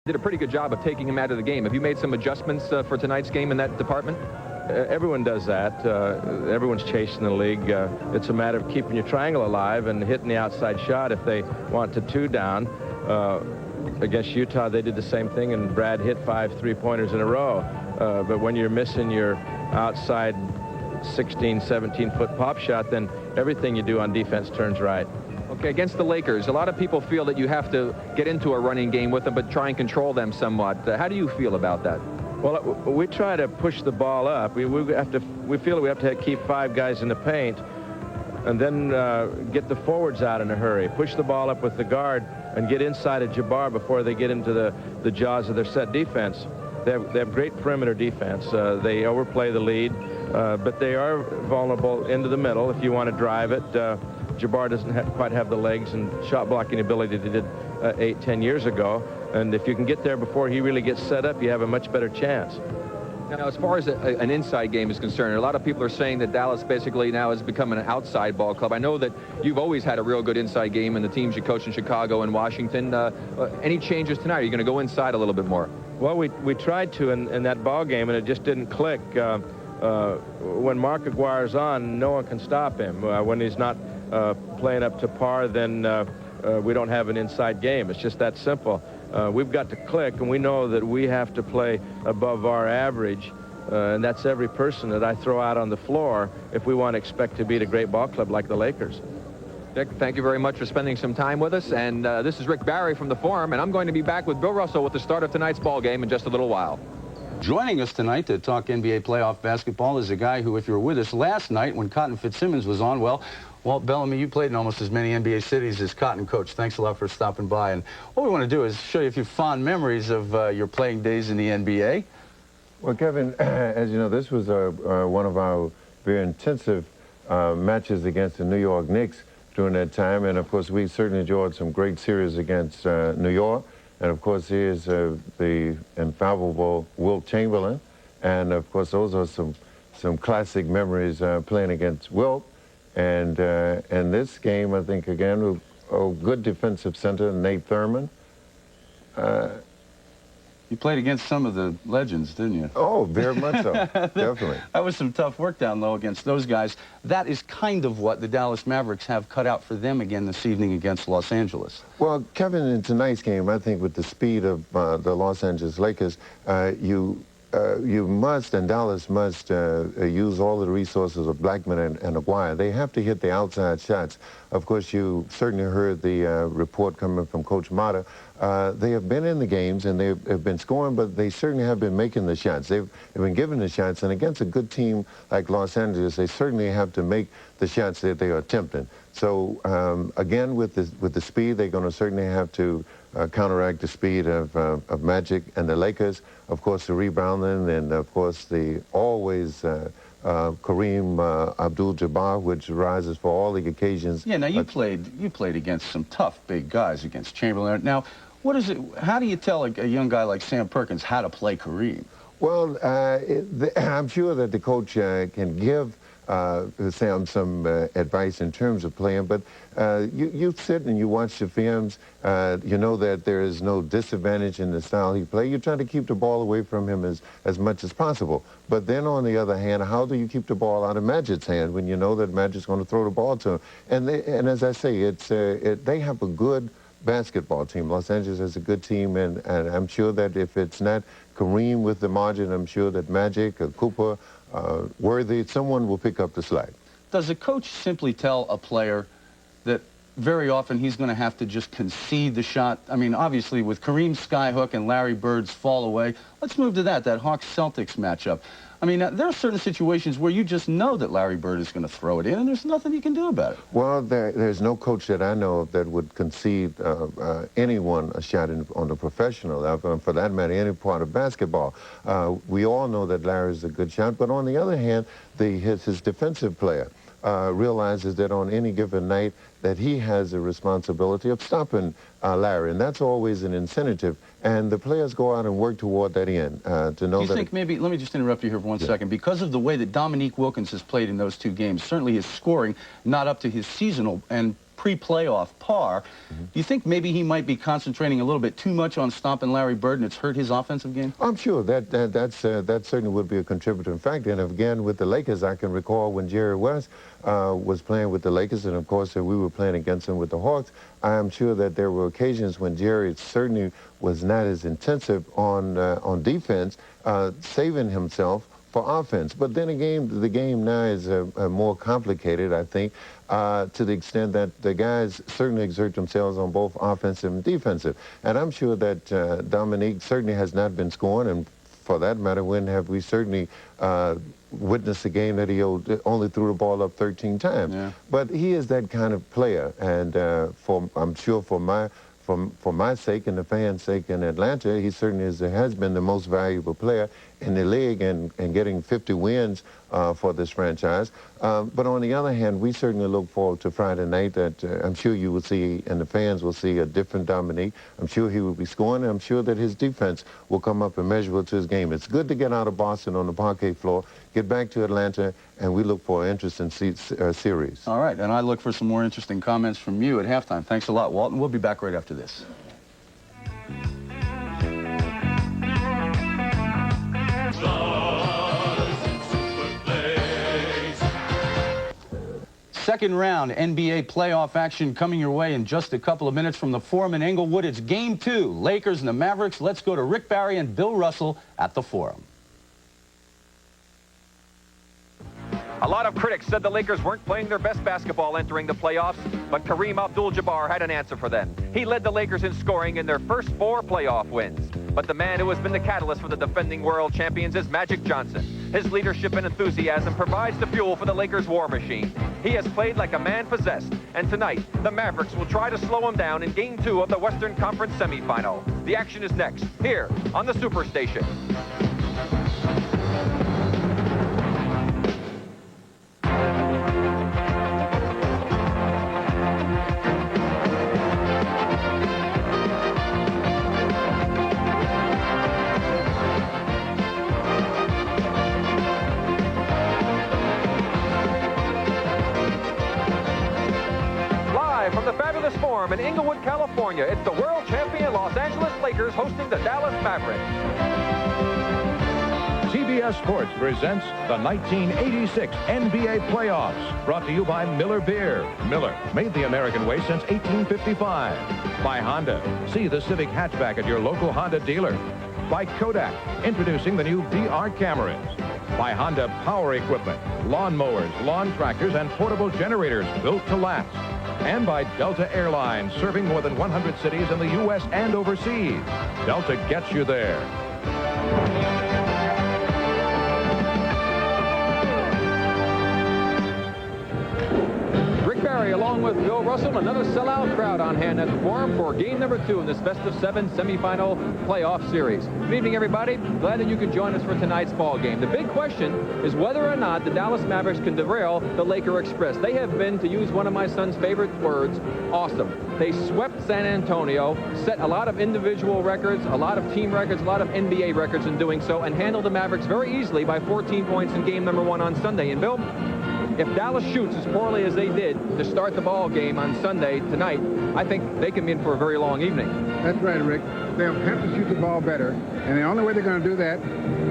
Did a pretty good job of taking him out of the game. Have you made some adjustments for tonight's game in that department? Everyone does that. Everyone's chasing the league. It's a matter of keeping your triangle alive and hitting the outside shot if they want to two down. Against Utah, they did the same thing, and Brad hit 5 3-pointers in a row. But when you're missing your outside 16, 17-foot pop shot, then everything you do on defense turns right. Okay, against the Lakers, a lot of people feel that you have to get into a running game with them, but try and control them somewhat. How do you feel about that? Well, we try to push the ball up. We feel that we have to keep 5 guys in the paint, and then get the forwards out in a hurry. Push the ball up with the guard and get inside of Jabbar before they get into the jaws of their set defense. They have great perimeter defense. They overplay the lead, but they are vulnerable into the middle if you want to drive it. Jabbar doesn't quite have the legs and shot blocking ability that he did 8, 10 years ago. And if you can get there before he really gets set up, you have a much better chance. Now, as far as an inside game is concerned, a lot of people are saying that Dallas basically now has become an outside ball club. I know that you've always had a real good inside game in the teams you coach in Chicago and Washington. Any changes tonight? Are you going to go inside a little bit more? Well, we tried to in that ball game, and it just didn't click. When Mark Aguirre's on, no one can stop him. When he's not playing up to par, then we don't have an inside game. It's just that simple. We've got to click, and we know that we have to play above our average, and that's every person that I throw out on the floor if we want to expect to beat a great ball club like the Lakers. Dick, thank you very much for spending some time with us, and this is Rick Barry from the Forum, and I'm going to be back with Bill Russell with the start of tonight's ball game in just a little while. Joining us tonight to talk NBA playoff basketball is a guy who, if you were with us last night when Cotton Fitzsimmons was on, well, Walt Bellamy, you played in almost as many NBA cities as Cotton coached. Thanks a lot for stopping by. And what we want to do is show you a few fond memories of your playing days in the NBA. Well, Kevin, as you know, this was one of our very intensive matches against the New York Knicks during that time. And, of course, we certainly enjoyed some great series against New York. And, of course, here's the infallible Wilt Chamberlain. And, of course, those are some classic memories playing against Wilt. And this game, I think, again, a good defensive center, Nate Thurman. You played against some of the legends, didn't you? Oh, very much so, definitely. That was some tough work down low against those guys. That is kind of what the Dallas Mavericks have cut out for them again this evening against Los Angeles. Well, Kevin, in tonight's game, I think with the speed of the Los Angeles Lakers, you must, and Dallas must, use all the resources of Blackman and Aguirre. They have to hit the outside shots. Of course, you certainly heard the report coming from Coach Mata. They have been in the games, and they have been scoring, but they certainly have been making the shots. They've been given the shots, and against a good team like Los Angeles, they certainly have to make the shots that they are attempting. So, again, with the speed, they're going to certainly have to counteract the speed of Magic and the Lakers. Of course, the rebounding, and of course the always Kareem Abdul-Jabbar, which rises for all the occasions. Yeah, now you played against some tough big guys, against Chamberlain. Now, what is it? How do you tell a young guy like Sam Perkins how to play Kareem? Well, I'm sure that the coach can give Sam some advice in terms of playing, but you sit and you watch the films. You know that there is no disadvantage in the style he plays. You're trying to keep the ball away from him as much as possible. But then on the other hand, how do you keep the ball out of Magic's hand when you know that Magic's going to throw the ball to him? And as I say, they have a good basketball team. Los Angeles has a good team, and I'm sure that if it's not Kareem with the margin, I'm sure that Magic or Cooper, Worthy, someone will pick up the slack. Does a coach simply tell a player that very often he's going to have to just concede the shot? I mean, obviously, with Kareem's skyhook and Larry Bird's fall away, let's move to that Hawks-Celtics matchup. I mean, there are certain situations where you just know that Larry Bird is going to throw it in, and there's nothing you can do about it. Well, there's no coach that I know of that would concede anyone a shot on the professional level, and for that matter, any part of basketball. We all know that Larry's a good shot, but on the other hand, his defensive player realizes that on any given night that he has a responsibility of stopping Larry, and that's always an incentive. And the players go out and work toward that end to know that. Do you think maybe, let me just interrupt you here for one second, because of the way that Dominique Wilkins has played in those 2 games, certainly his scoring not up to his seasonal and pre-playoff par. Do you think maybe he might be concentrating a little bit too much on stopping Larry Bird and it's hurt his offensive game? I'm sure that certainly would be a contributing factor. And again, with the Lakers, I can recall when Jerry West was playing with the Lakers, and of course we were playing against him with the Hawks. I am sure that there were occasions when Jerry certainly was not as intensive on defense, saving himself for offense. But then again, the game now is more complicated, I think, to the extent that the guys certainly exert themselves on both offensive and defensive. And I'm sure that Dominique certainly has not been scoring, and for that matter, when have we certainly witnessed a game that he only threw the ball up 13 times. Yeah. But he is that kind of player, and I'm sure for my sake and the fans' sake in Atlanta, he certainly has been the most valuable player in the league and getting 50 wins for this franchise. But on the other hand, we certainly look forward to Friday night that I'm sure you will see, and the fans will see, a different Dominique. I'm sure he will be scoring, and I'm sure that his defense will come up immeasurable to his game. It's good to get out of Boston on the parquet floor, get back to Atlanta, and we look for an interesting series. All right, and I look for some more interesting comments from you at halftime. Thanks a lot, Walton. We'll be back right after this. Second round NBA playoff action coming your way in just a couple of minutes from the Forum in Inglewood. It's Game 2, Lakers and the Mavericks. Let's go to Rick Barry and Bill Russell at the Forum. A lot of critics said the Lakers weren't playing their best basketball entering the playoffs, but Kareem Abdul-Jabbar had an answer for them. He led the Lakers in scoring in their first 4 playoff wins. But the man who has been the catalyst for the defending world champions is Magic Johnson. His leadership and enthusiasm provides the fuel for the Lakers' war machine. He has played like a man possessed, and tonight, the Mavericks will try to slow him down in Game 2 of the Western Conference semifinal. The action is next, here on the Superstation. From the fabulous Forum in Inglewood, California, it's the world champion Los Angeles Lakers hosting the Dallas Mavericks. CBS Sports presents the 1986 NBA Playoffs, brought to you by Miller Beer. Miller, made the American way since 1855. By Honda, see the Civic hatchback at your local Honda dealer. By Kodak, introducing the new VR cameras. By Honda Power Equipment, lawn mowers, lawn tractors, and portable generators built to last. And by Delta Airlines, serving more than 100 cities in the U.S. and overseas. Delta gets you there. Along with Bill Russell, another sellout crowd on hand at the Forum for game number 2 in this best-of-7 semifinal playoff series. Good evening, everybody. Glad that you can join us for tonight's ball game. The big question is whether or not the Dallas Mavericks can derail the Laker Express. They have been, to use one of my son's favorite words, awesome. They swept San Antonio, set a lot of individual records, a lot of team records, a lot of NBA records in doing so, and handled the Mavericks very easily by 14 points in game number 1 on Sunday. And Bill, if Dallas shoots as poorly as they did to start the ball game on Sunday tonight, I think they can be in for a very long evening. That's right, Rick. They'll have to shoot the ball better, and the only way they're going to do that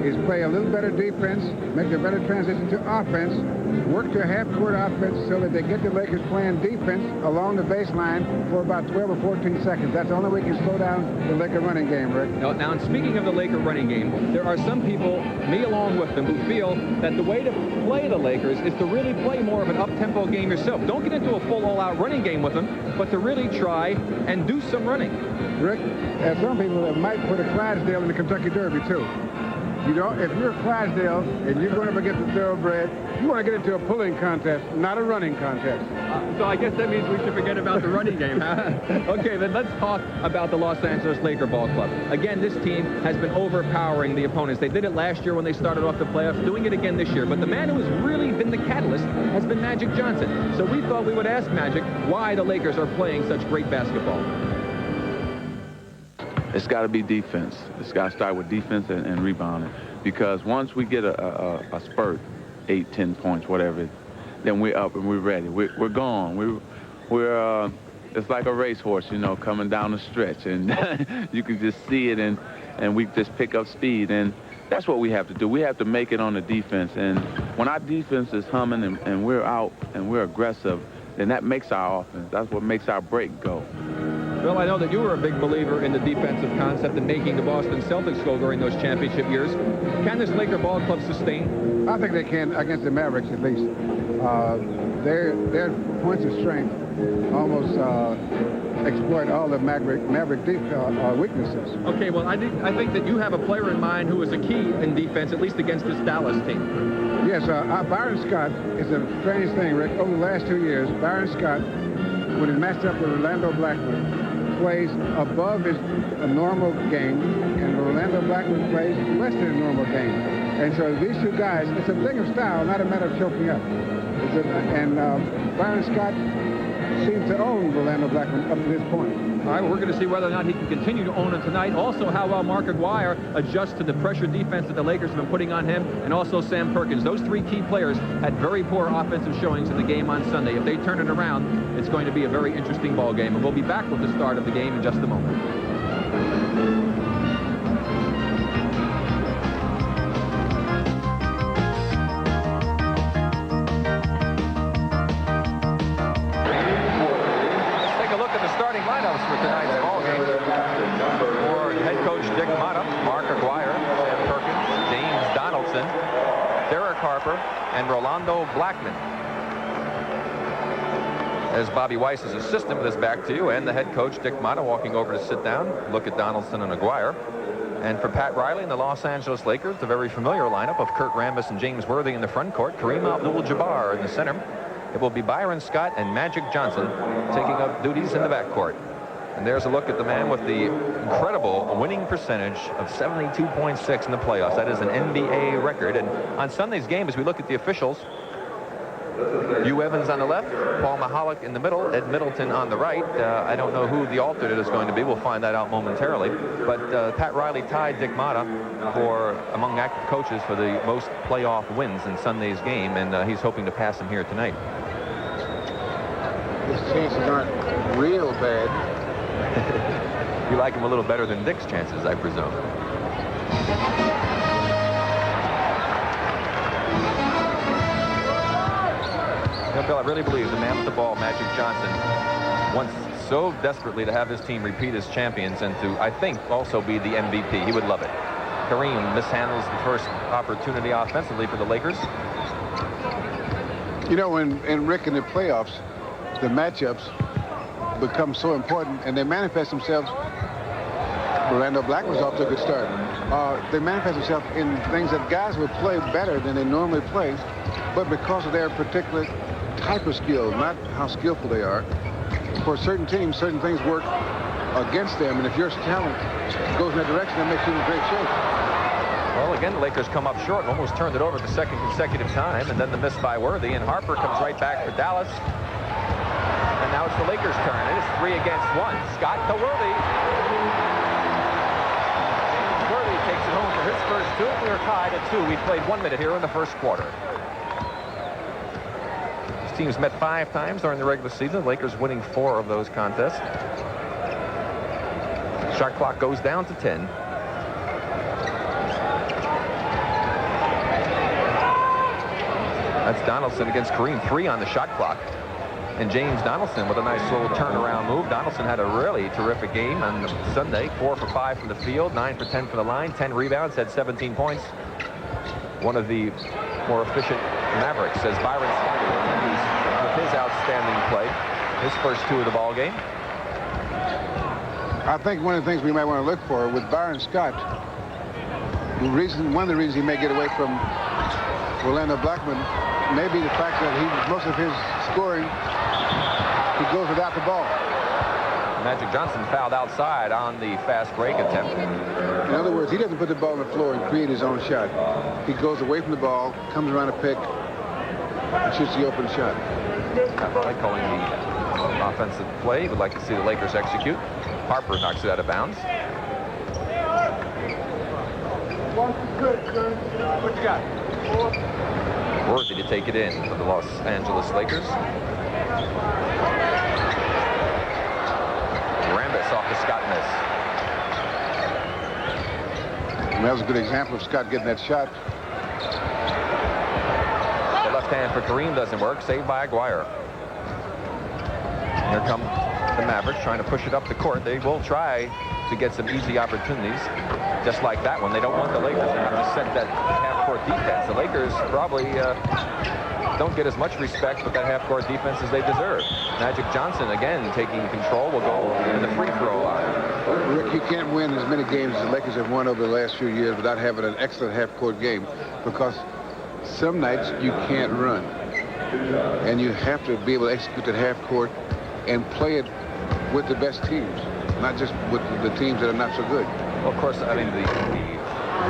is play a little better defense, make a better transition to offense, work to a half-court offense so that they get the Lakers playing defense along the baseline for about 12 or 14 seconds. That's the only way we can slow down the Laker running game, Rick. Now, and speaking of the Laker running game, there are some people, me along with them, who feel that the way to play the Lakers is to really play more of an up-tempo game yourself. Don't get into a full all-out running game with them, but to really try and do some running. Rick, there's some people that might put a Clydesdale in the Kentucky Derby, too. You know, if you're a Clydesdale and you're going up against a thoroughbred, you want to get into a pulling contest, not a running contest. So I guess that means we should forget about the running game, huh? Okay, then let's talk about the Los Angeles Laker Ball Club. Again, this team has been overpowering the opponents. They did it last year when they started off the playoffs, doing it again this year. But the man who has really been the catalyst has been Magic Johnson. So we thought we would ask Magic why the Lakers are playing such great basketball. It's got to be defense. It's got to start with defense and rebounding. Because once we get a spurt, 8, 10 points, whatever, then we're up and we're ready. We're gone. we're it's like a racehorse, you know, coming down the stretch, and you can just see it, and we just pick up speed, and that's what we have to do. We have to make it on the defense, and when our defense is humming and we're out and we're aggressive, then that makes our offense. That's what makes our break go. Well, I know that you were a big believer in the defensive concept and making the Boston Celtics go during those championship years. Can this Laker ball club sustain? I think they can against the Mavericks at least. Their points of strength almost exploit all the Maverick weaknesses. Okay, well, I think that you have a player in mind who is a key in defense, at least against this Dallas team. Yes, Byron Scott is a strange thing, Rick. Over the last 2 years, Byron Scott, when he matched up with Orlando Blackman, plays above his normal game, and Orlando Blackman plays less than a normal game. And so these two guys, it's a thing of style, not a matter of choking up. Byron Scott seems to own Orlando Blackman up to this point. All right, well, we're going to see whether or not he can continue to own it tonight. Also, how well Mark Aguirre adjusts to the pressure defense that the Lakers have been putting on him, and also Sam Perkins. Those three key players had very poor offensive showings in the game on Sunday. If they turn it around, it's going to be a very interesting ball game, and we'll be back with the start of the game in just a moment. For tonight's ball game, for head coach Dick Motta, Mark Aguirre, Sam Perkins, James Donaldson, Derek Harper, and Rolando Blackman. As Bobby Weiss's assistant with his back to you, and the head coach Dick Motta walking over to sit down, look at Donaldson and Aguirre. And for Pat Riley and the Los Angeles Lakers, the very familiar lineup of Kurt Rambis and James Worthy in the front court, Kareem Abdul-Jabbar in the center. It will be Byron Scott and Magic Johnson taking up duties in the backcourt. And there's a look at the man with the incredible winning percentage of 72.6 in the playoffs. That is an NBA record. And on Sunday's game, as we look at the officials, Hugh Evans on the left, Paul Mahalik in the middle, Ed Middleton on the right. I don't know who the alternate is going to be. We'll find that out momentarily. But Pat Riley tied Dick Motta for among active coaches for the most playoff wins in Sunday's game, and he's hoping to pass him here tonight. His chances aren't real bad. You like him a little better than Dick's chances, I presume. Yeah, Bill, I really believe the man with the ball, Magic Johnson, wants so desperately to have this team repeat as champions and to, I think, also be the MVP. He would love it. Kareem mishandles the first opportunity offensively for the Lakers. You know, in Rick, in the playoffs, the matchups become so important, and they manifest themselves. Orlando Blackman's off to a good start. They manifest themselves in things that guys will play better than they normally play, but because of their particular type of skill, not how skillful they are. For certain teams, certain things work against them, and if your talent goes in that direction, that makes you in great shape. Well, again, the Lakers come up short and almost turned it over the second consecutive time, and then the miss by Worthy, and Harper comes right back for Dallas. And now it's the Lakers' turn. It is 3 against 1. Scott to Worthy. Worthy takes it home for his first two. We are tied at 2. We played 1 minute here in the first quarter. These teams met 5 times during the regular season. The Lakers winning 4 of those contests. Shot clock goes down to 10. That's Donaldson against Kareem. 3 on the shot clock. And James Donaldson with a nice little turnaround move. Donaldson had a really terrific game on Sunday. 4 for 5 from the field, 9 for 10 from the line, 10 rebounds, had 17 points. One of the more efficient Mavericks, as Byron Scott with his outstanding play. His first 2 of the ball game. I think one of the things we might want to look for with Byron Scott, one of the reasons he may get away from Orlando Blackman may be the fact that most of his scoring, he goes without the ball. Magic Johnson fouled outside on the fast break attempt. In other words, he doesn't put the ball on the floor and create his own shot. He goes away from the ball, comes around a pick, and shoots the open shot. By calling the offensive play, would like to see the Lakers execute. Harper knocks it out of bounds. What you got? Worthy to take it in for the Los Angeles Lakers. off the Scott miss. And that was a good example of Scott getting that shot. The left hand for Kareem doesn't work. Saved by Aguirre. Here come the Mavericks trying to push it up the court. They will try to get some easy opportunities, just like that one. They don't want the Lakers to set that half-court defense. The Lakers probably don't get as much respect with that half-court defense as they deserve. Magic Johnson, again, taking control, will go in the free-throw line. Rick, you can't win as many games as the Lakers have won over the last few years without having an excellent half-court game, because some nights you can't run. And you have to be able to execute that half-court and play it with the best teams, not just with the teams that are not so good. Well, of course, I mean, the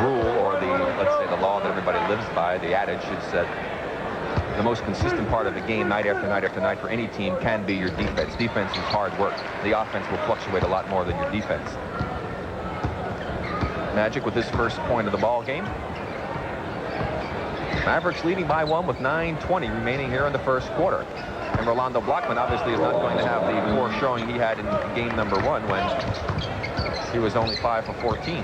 rule, or the, let's say, the law that everybody lives by, the adage is that the most consistent part of the game, night after night after night, for any team can be your defense. Defense is hard work. The offense will fluctuate a lot more than your defense. Magic with his first point of the ball game. Mavericks leading by 1 with 9:20 remaining here in the first quarter. And Rolando Blackman obviously is not going to have the poor showing he had in game number 1 when he was only 5 for 14. 3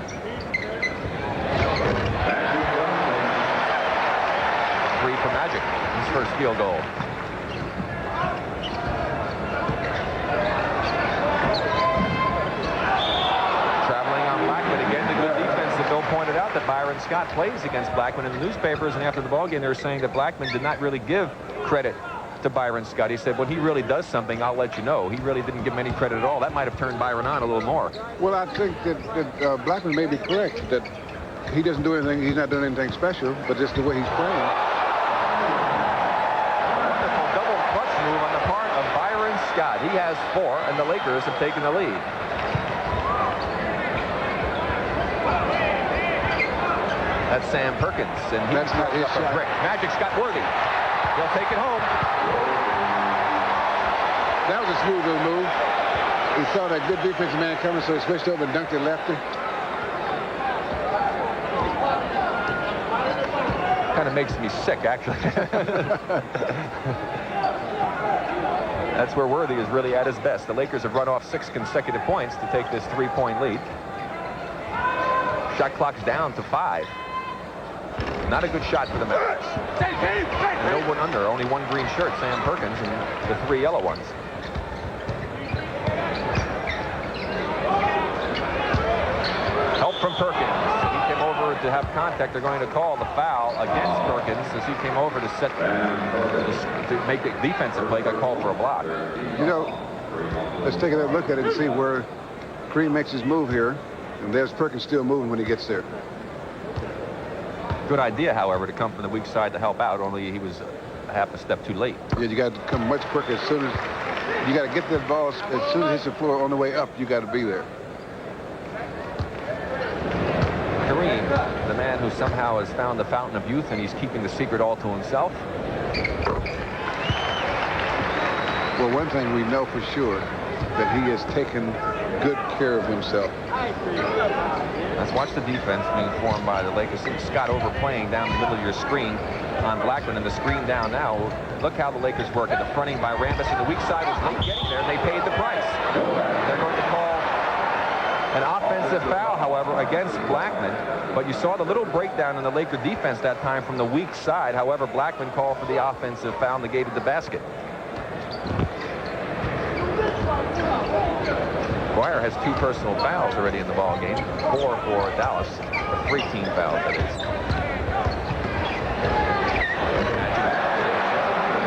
for Magic, his first field goal. Traveling on Blackman again, the good defense that Bill pointed out that Byron Scott plays against Blackman in the newspapers, and after the ballgame they were saying that Blackman did not really give credit to Byron Scott. He said, when he really does something, I'll let you know. He really didn't give him any credit at all. That might have turned Byron on a little more. Well, I think that Blackman may be correct, that he doesn't do anything, he's not doing anything special, but just the way he's playing. Wonderful double clutch move on the part of Byron Scott. He has 4, and the Lakers have taken the lead. That's Sam Perkins, and That's not his shot. Magic's got Worthy. He'll take it home. That was a smooth little move. He saw that good defensive man coming, so he switched over and dunked it lefty. Kind of makes me sick, actually. That's where Worthy is really at his best. The Lakers have run off 6 consecutive points to take this 3-point lead. Shot clock's down to 5. Not a good shot for the Mavericks. No one under, only 1 green shirt, Sam Perkins, and the 3 yellow ones. Help from Perkins. He came over to have contact. They're going to call the foul against Perkins as he came over to set to make the defensive play. Got called for a block. You know, let's take a look at it and see where Kareem makes his move here. And there's Perkins still moving when he gets there. Good idea, however, to come from the weak side to help out, only he was a half a step too late. Yeah, you got to come much quicker as soon as you got to get that ball as soon as it hits the floor on the way up. You got to be there. Kareem, the man who somehow has found the fountain of youth, and he's keeping the secret all to himself. Well, one thing we know for sure, that he has taken good care of himself. Let's watch the defense being formed by the Lakers. Scott overplaying down the middle of your screen on Blackman, and the screen down now. Look how the Lakers work. And the fronting by Rambis, and the weak side was late getting there, and they paid the price. They're going to call an offensive foul, however, against Blackman. But you saw the little breakdown in the Laker defense that time from the weak side. However, Blackman called for the offensive foul, negated the basket. Aguirre has 2 personal fouls already in the ball game. 4 for Dallas. 3 team fouls, that is.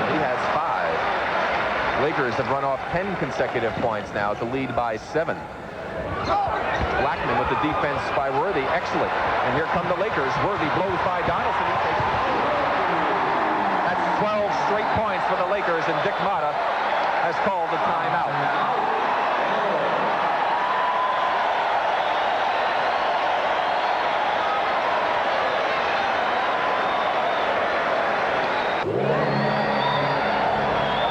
He has 5. Lakers have run off 10 consecutive points now to lead by 7. Blackman with the defense by Worthy. Excellent. And here come the Lakers. Worthy blows by Donaldson. That's 12 straight points for the Lakers, and Dick Motta has called the timeout.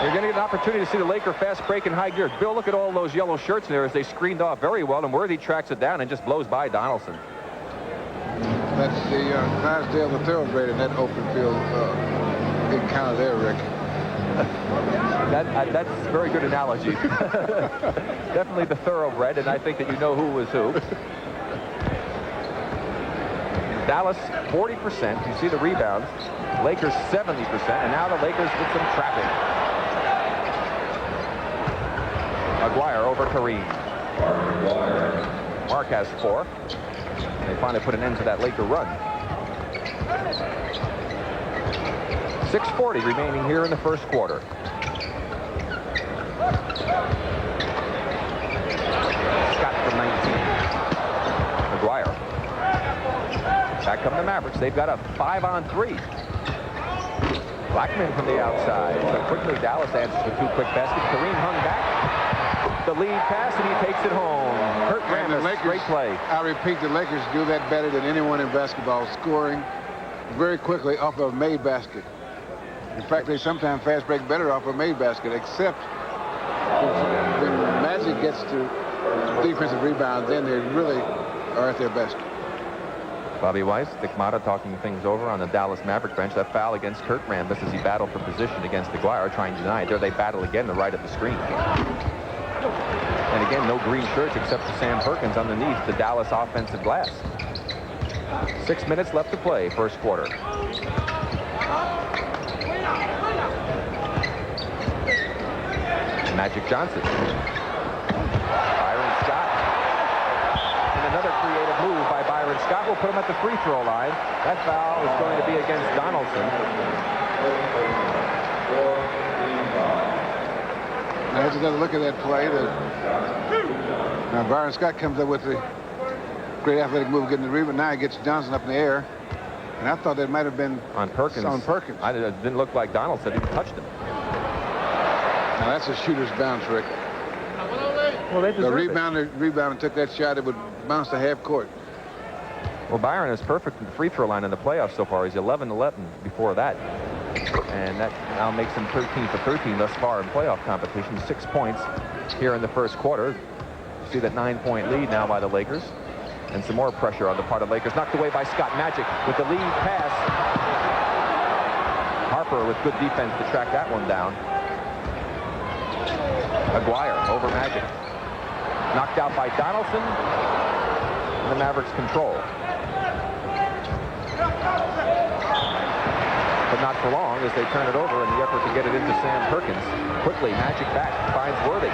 You're going to get an opportunity to see the Laker fast break in high gear. Bill, look at all those yellow shirts there as they screened off very well, and Worthy tracks it down and just blows by Donaldson. That's the Clydesdale, the thoroughbred in that open field encounter there, Rick. That's a very good analogy. Definitely the thoroughbred, and I think that you know who was who. Dallas, 40%. You see the rebounds. Lakers, 70%. And now the Lakers with some trapping. Aguirre over Kareem. Mark has 4. They finally put an end to that Laker run. 6:40 remaining here in the first quarter. Scott from 19. Aguirre. Back come the Mavericks. They've got a 5-on-3. Blackman from the outside. So quickly Dallas answers with 2 quick baskets. Kareem hung back. The lead pass, and he takes it home. Kurt Rambis, great play. I repeat, the Lakers do that better than anyone in basketball, scoring very quickly off of a made basket. In fact, they sometimes fast break better off a made basket, except when Magic gets to defensive rebounds, then they really are at their best. Bobby Weiss, Dick Motta talking things over on the Dallas Maverick bench. That foul against Kurt Rambis as he battled for position against Aguirre, trying to deny it. There they battle again, the right of the screen. And again, no green shirts except for Sam Perkins underneath the Dallas offensive glass. 6 minutes left to play, first quarter. Magic Johnson. Byron Scott. And another creative move by Byron Scott will put him at the free throw line. That foul is going to be against Donaldson. Now, here's another look at that play. Now, Byron Scott comes up with the great athletic move getting the rebound. Now he gets Johnson up in the air. And I thought that might have been on Perkins. On Perkins. It didn't look like Donaldson even touched him. Now, that's a shooter's bounce, Rick. Well, they the rebounder took that shot. It would bounce to half court. Well, Byron is perfect in the free throw line in the playoffs so far. He's 11-11 before that. And that now makes him 13 for 13 thus far in playoff competition. 6 points here in the first quarter. You see that 9-point lead now by the Lakers. And some more pressure on the part of Lakers. Knocked away by Scott. Magic with the lead pass. Harper with good defense to track that one down. Aguirre over Magic. Knocked out by Donaldson. And the Mavericks control. But not for long as they turn it over in the effort to get it into Sam Perkins. Quickly, Magic back, finds Worthy.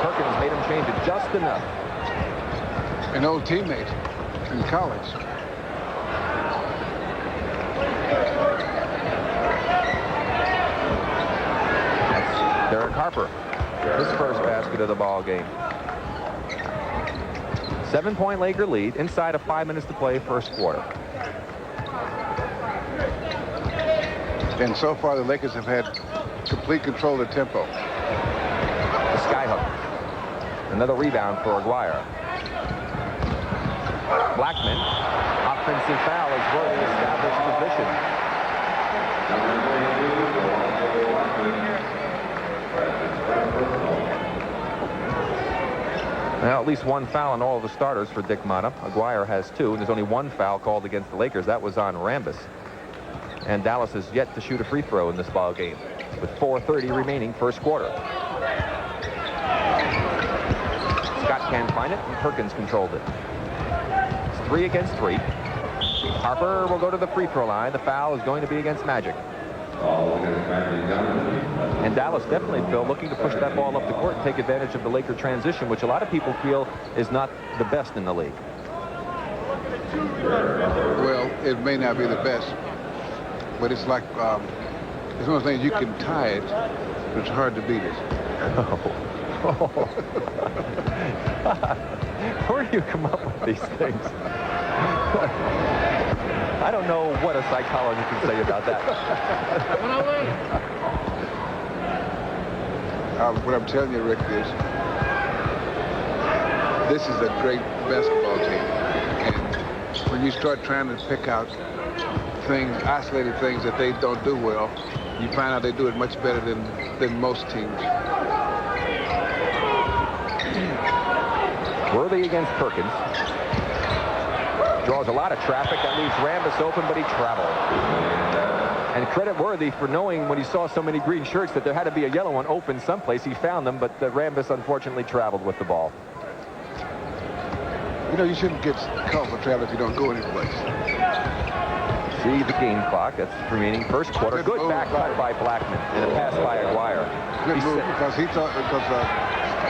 Perkins made him change it just enough. An old teammate in college. That's Derek Harper. His first basket of the ball game. 7-point Laker lead inside of 5 minutes to play, first quarter. And so far, the Lakers have had complete control of the tempo. The skyhook. Another rebound for Aguirre. Blackman. Offensive foul as Worthy established position. Now, at least one foul on all of the starters for Dick Motta. Aguirre has 2, and there's only 1 foul called against the Lakers. That was on Rambis. And Dallas has yet to shoot a free throw in this ball game with 4:30 remaining first quarter. Scott can't find it, and Perkins controlled it. It's 3 against 3. Harper will go to the free throw line. The foul is going to be against Magic. And Dallas definitely, Phil, looking to push that ball up the court and take advantage of the Laker transition, which a lot of people feel is not the best in the league. Well, it may not be the best, but it's like, it's one of those things you can tie it, but it's hard to beat it. Where do you come up with these things? I don't know what a psychologist can say about that. What I'm telling you, Rick, is this is a great basketball team. And when you start trying to pick out things, isolated things that they don't do well, you find out they do it much better than most teams. Worthy against Perkins. Draws a lot of traffic. That leaves Rambis open, but he traveled. And credit worthy for knowing when he saw so many green shirts that there had to be a yellow one open someplace. He found them, but Rambis unfortunately traveled with the ball. You know, you shouldn't get caught for travel if you don't go anyplace. See the game clock. That's remaining first quarter. Good back cut by Blackman and a pass by Aguirre. Good move because he thought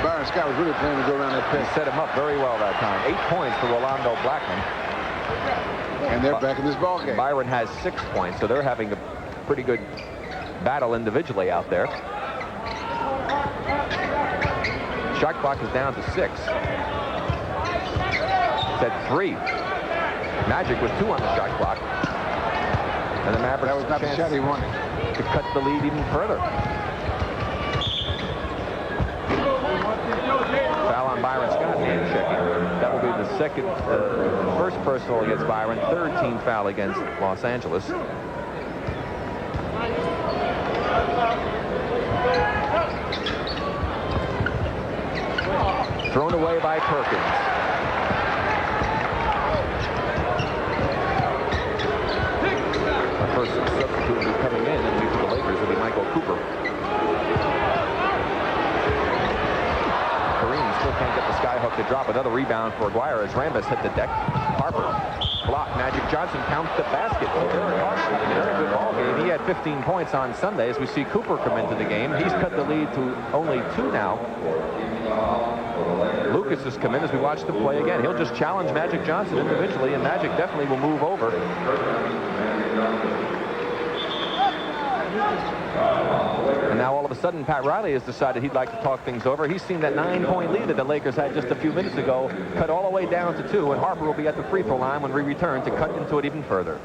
Byron Scott was really planning to go around that pitch. He set him up very well that time. 8 points for Rolando Blackman. And they're back in this ball game. Byron has 6 points, so they're having a pretty good battle individually out there. Shot clock is down to 6. It's at 3. Magic was 2 on the shot clock. And the Mavericks that was not the shot he wanted. To cut the lead even further. Foul on Byron Scott, hand checking. That will be the second, first personal against Byron, third team foul against Los Angeles. Thrown away by Perkins. First substitute will be coming in, and for the Lakers will be Michael Cooper. Kareem still can't get the skyhook to drop. Another rebound for Aguirre as Rambis hit the deck. Harper blocked. Magic Johnson counts the basket. Very good ball game. He had 15 points on Sunday. As we see Cooper come into the game, he's cut the lead to only 2 now. Lucas has come in as we watch the play again. He'll just challenge Magic Johnson individually, and Magic definitely will move over. And now all of a sudden Pat Riley has decided he'd like to talk things over. He's seen that 9-point lead that the Lakers had just a few minutes ago cut all the way down to 2, and Harper will be at the free throw line when we return to cut into it even further.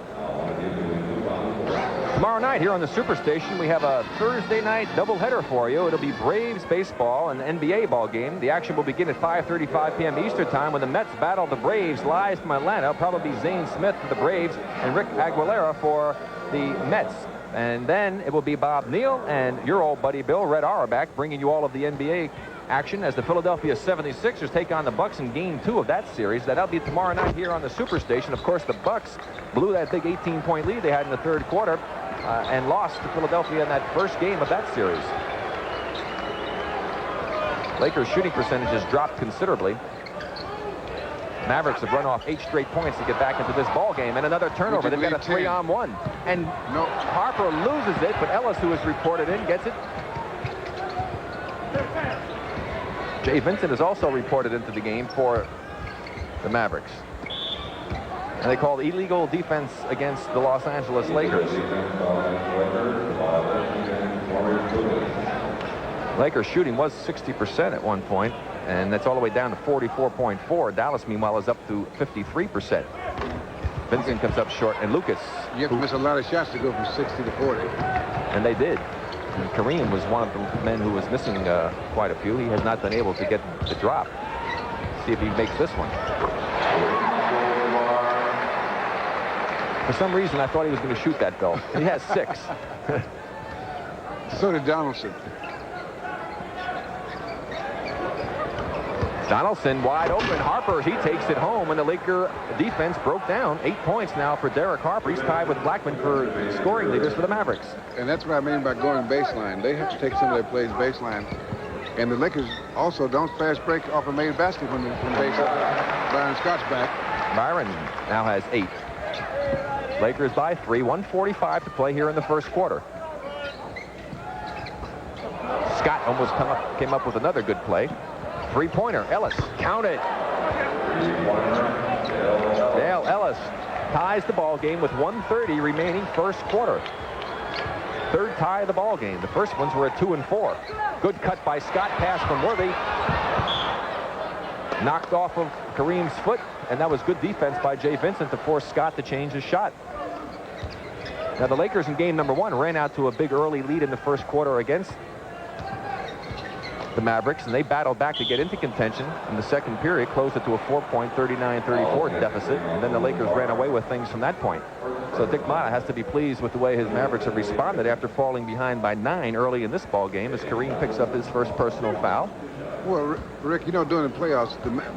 Tomorrow night here on the Superstation, we have a Thursday night doubleheader for you. It'll be Braves baseball and NBA ball game. The action will begin at 5:35 p.m. Eastern time when the Mets battle the Braves live from Atlanta. Probably Zane Smith for the Braves and Rick Aguilera for the Mets. And then it will be Bob Neal and your old buddy Bill Red Auerbach bringing you all of the NBA action as the Philadelphia 76ers take on the Bucks in Game 2 of that series. That'll be tomorrow night here on the Superstation. Of course, the Bucks blew that big 18-point lead they had in the third quarter and lost to Philadelphia in that first game of that series. Lakers' shooting percentages dropped considerably. Mavericks have run off 8 straight points to get back into this ball game, and another turnover. They've got a 3-on-1, and Harper loses it, but Ellis, who is reported in, gets it. Jay Vincent is also reported into the game for the Mavericks, and they call illegal defense against the Los Angeles Lakers. Lakers shooting was 60% at one point, and that's all the way down to 44.4. Dallas, meanwhile, is up to 53%. Vincent comes up short, and Lucas. You have to miss a lot of shots to go from 60 to 40. And they did. And Kareem was one of the men who was missing quite a few. He has not been able to get the drop. See if he makes this one. For some reason, I thought he was going to shoot that, Bill. He has 6. So did Donaldson. Donaldson wide open. Harper, he takes it home, and the Laker defense broke down. 8 points now for Derek Harper. He's tied with Blackman for scoring leaders for the Mavericks. And that's what I mean by going baseline. They have to take some of their plays baseline. And the Lakers also don't fast break off a made basket when baseline. Byron Scott's back. Byron now has 8. Lakers by 3. 1:45 to play here in the first quarter. Scott almost came up with another good play. Three-pointer. Ellis. Count it. Dale Ellis ties the ball game with 1:30 remaining first quarter. Third tie of the ball game. The first ones were at 2 and 4. Good cut by Scott. Pass from Worthy. Knocked off of Kareem's foot, and that was good defense by Jay Vincent to force Scott to change his shot. Now the Lakers in game number 1 ran out to a big early lead in the first quarter against the Mavericks, and they battled back to get into contention in the second period, closed it to a 4-point 39-34 deficit, and then the Lakers ran away with things from that point. So Dick Motta has to be pleased with the way his Mavericks have responded after falling behind by 9 early in this ball game as Kareem picks up his first personal foul. Well, Rick, you know, during the playoffs,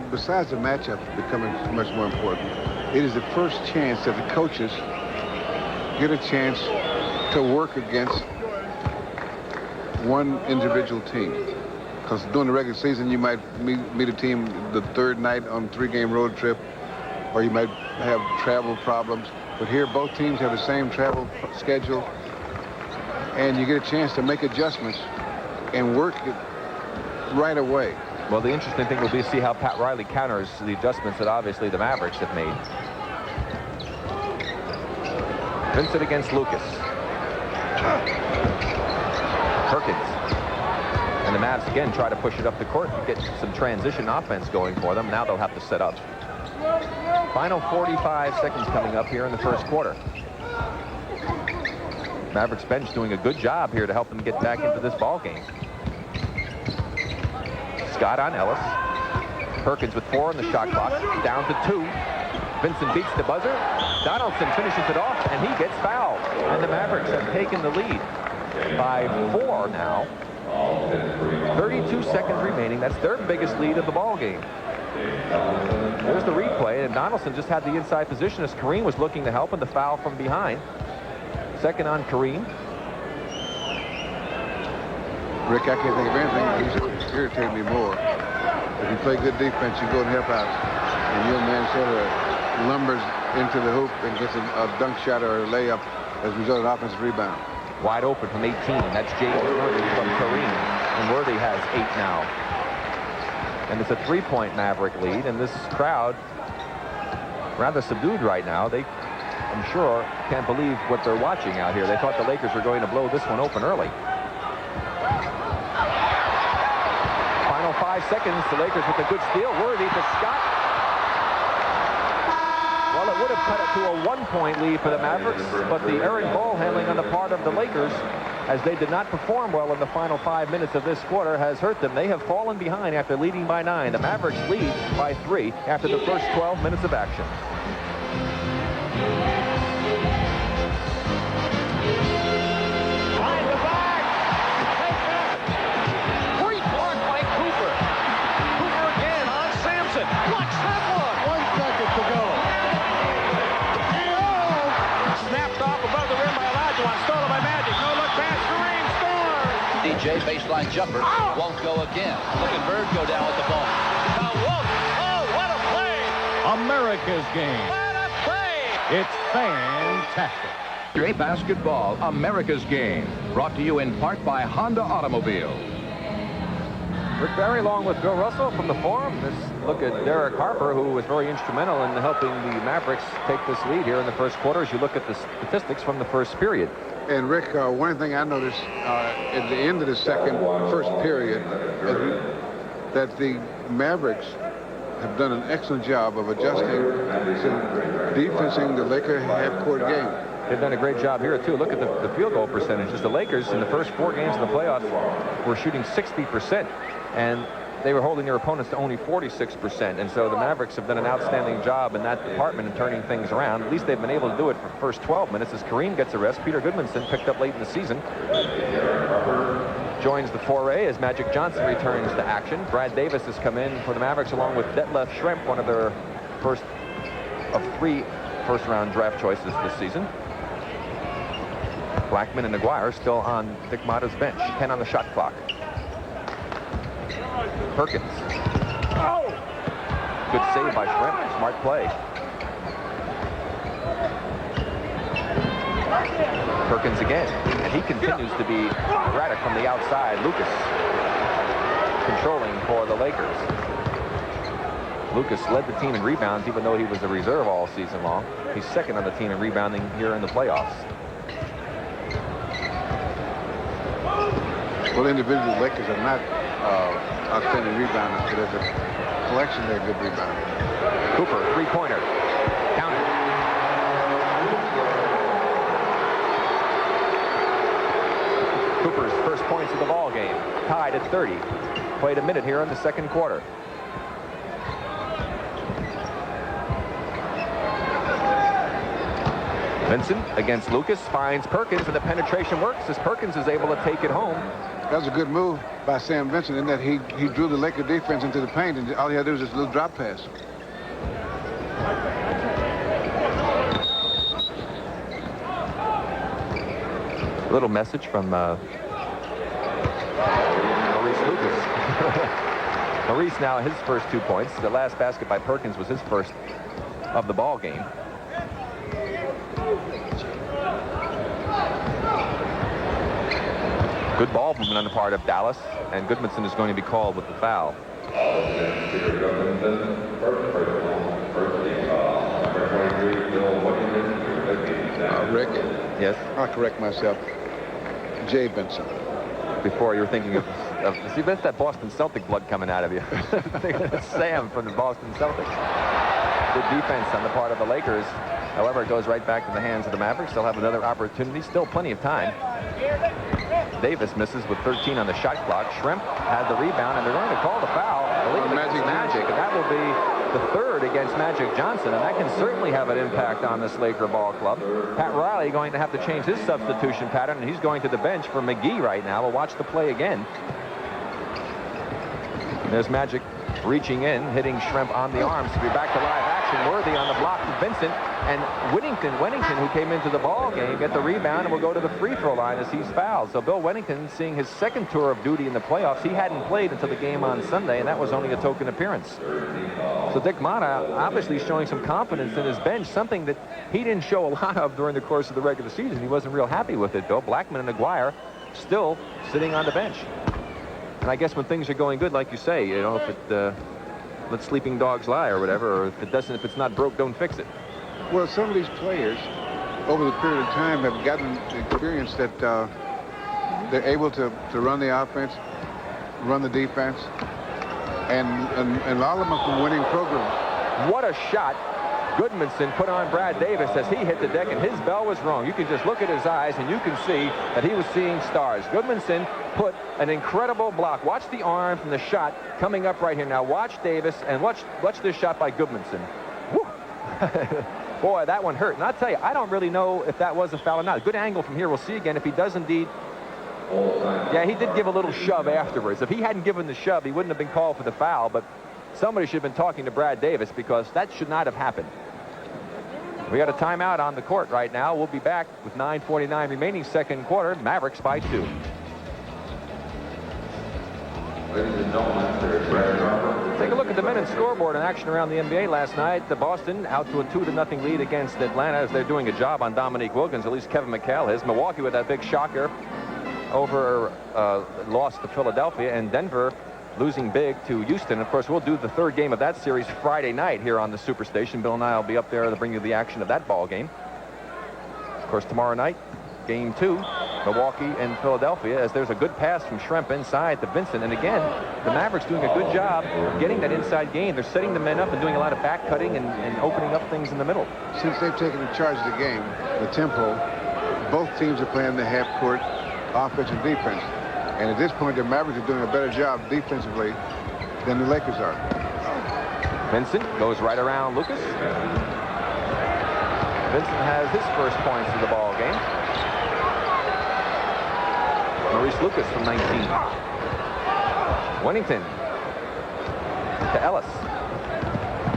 besides the matchup becoming much more important, it is the first chance that the coaches get a chance to work against one individual team. Because during the regular season, you might meet a team the third night on a 3-game road trip, or you might have travel problems. But here, both teams have the same travel schedule, and you get a chance to make adjustments and work it right away. Well, the interesting thing will be to see how Pat Riley counters the adjustments that obviously the Mavericks have made. Vincent against Lucas. Perkins. And the Mavs again try to push it up the court and get some transition offense going for them. Now they'll have to set up. Final 45 seconds coming up here in the first quarter. Mavericks bench doing a good job here to help them get back into this ball game. Scott on Ellis. Perkins with 4 on the shot clock. Down to 2. Vincent beats the buzzer. Donaldson finishes it off, and he gets fouled. And the Mavericks have taken the lead by 4 now. 32 seconds remaining. That's their biggest lead of the ball game. There's the replay, and Donaldson just had the inside position as Kareem was looking to help, and the foul from behind. Second on Kareem. Rick, I can't think of anything that irritates me more. If you play good defense, you go and help out, and your man sort of lumbers into the hoop and gets a dunk shot or a layup as a result of an offensive rebound. Wide open from 18. That's James Worthy from Kareem. And Worthy has 8 now. And it's a 3-point Maverick lead. And this crowd, rather subdued right now. They, I'm sure, can't believe what they're watching out here. They thought the Lakers were going to blow this one open early. Final 5 seconds. The Lakers with a good steal. Worthy to Scott. Well, it would have cut it to a 1-point lead for the Mavericks, but the errant ball handling on the part of the Lakers, as they did not perform well in the final 5 minutes of this quarter, has hurt them. They have fallen behind after leading by 9. The Mavericks lead by 3 after the first 12 minutes of action. Behind the back. Great block by Cooper. Cooper again on Sampson. Watch that one. 1 second to go. Snapped off above the rim by Olajuwon. Stolen by Magic. No look pass. Kareem scores. DJ baseline jumper. Won't go again. Look at Bird go down with the ball. Now Wolf. Oh, what a play. America's game. What a play. It's fantastic. Basketball, America's game. Brought to you in part by Honda Automobile. Rick Barry along with Bill Russell from the Forum. Let's look at Derek Harper, who was very instrumental in helping the Mavericks take this lead here in the first quarter as you look at the statistics from the first period. And Rick, one thing I noticed at the end of the first period, that the Mavericks have done an excellent job of adjusting to defensing the Laker half-court game. They've done a great job here, too. Look at the field goal percentages. The Lakers, in the first 4 games of the playoffs, were shooting 60%, and they were holding their opponents to only 46%. And so the Mavericks have done an outstanding job in that department in turning things around. At least they've been able to do it for the first 12 minutes as Kareem gets a rest. Peter Goodmanson picked up late in the season. Joins the foray as Magic Johnson returns to action. Brad Davis has come in for the Mavericks along with Detlef Schrempf, one of their first of 3 first-round draft choices this season. Blackman and Aguirre still on Dick Motta's bench. 10 on the shot clock. Perkins. Good save by Schrempf. Smart play. Perkins again. And he continues to be erratic from the outside. Lucas controlling for the Lakers. Lucas led the team in rebounds even though he was a reserve all season long. He's second on the team in rebounding here in the playoffs. Well, individually, the Lakers are not outstanding rebounders, but as a collection, they're good rebounders. Cooper, 3-pointer. Counted. Cooper's first points of the ball game. Tied at 30. Played a minute here in the second quarter. Vincent against Lucas finds Perkins, and the penetration works as Perkins is able to take it home. That was a good move by Sam Vincent in that he drew the Laker defense into the paint, and all he had to do was just a little drop pass. A little message from Maurice Lucas. Maurice now his first 2 points. The last basket by Perkins was his first of the ball game. Good ball movement on the part of Dallas, and Goodmanson is going to be called with the foul. Rick? Yes? I'll correct myself. Jay Benson. Before you were thinking of see, that's that Boston Celtic blood coming out of you. Sam from the Boston Celtics. Good defense on the part of the Lakers. However, it goes right back to the hands of the Mavericks. They'll have another opportunity. Still plenty of time. Davis misses with 13 on the shot clock. Schrempf had the rebound, and they're going to call the foul. I believe it's Magic, and that will be the third against Magic Johnson, and that can certainly have an impact on this Laker ball club. Pat Riley going to have to change his substitution pattern, and he's going to the bench for McGee right now. We'll watch the play again. There's Magic reaching in, hitting Schrempf on the arms to be back to live action. Worthy on the block to Vincent, and Wennington, who came into the ball game, get the rebound and will go to the free throw line as he's fouled. So Bill Wennington seeing his second tour of duty in the playoffs. He hadn't played until the game on Sunday, and that was only a token appearance. So Dick Motta obviously showing some confidence in his bench, something that he didn't show a lot of during the course of the regular season. He wasn't real happy with it, though. Blackman and Aguirre still sitting on the bench. And I guess when things are going good, like you say, you know, if it let sleeping dogs lie or whatever, or if it's not broke, don't fix it. Well, some of these players, over the period of time, have gotten the experience that they're able to run the offense, run the defense, and a lot of them are from winning programs. What a shot Goodmanson put on Brad Davis as he hit the deck, and his bell was rung. You can just look at his eyes, and you can see that he was seeing stars. Goodmanson put an incredible block. Watch the arm from the shot coming up right here. Now watch Davis, and watch this shot by Goodmanson. Woo. Boy, that one hurt. And I'll tell you, I don't really know if that was a foul or not. Good angle from here. We'll see again if he does indeed. Yeah, he did give a little shove afterwards. If he hadn't given the shove, he wouldn't have been called for the foul, but somebody should have been talking to Brad Davis, because that should not have happened. We got a timeout on the court right now. We'll be back with 9:49 remaining, second quarter. Mavericks by 2. Take a look at the minutes scoreboard in action around the NBA last night. The Boston out to a 2-0 lead against Atlanta, as they're doing a job on Dominique Wilkins. At least Kevin McHale is. Milwaukee with that big shocker over loss to Philadelphia, and Denver losing big to Houston. Of course, we'll do the third game of that series Friday night here on the Superstation. Bill and I will be up there to bring you the action of that ball game. Of course, tomorrow night, game 2, Milwaukee and Philadelphia, as there's a good pass from Schrempf inside to Vincent. And again, the Mavericks doing a good job getting that inside game. They're setting the men up and doing a lot of back cutting and opening up things in the middle. Since they've taken charge of the game, the tempo, both teams are playing the half-court offense and defense. And at this point, the Mavericks are doing a better job defensively than the Lakers are. Vincent goes right around Lucas. Vincent has his first points of the ball game. Maurice Lucas from 19. Wennington to Ellis.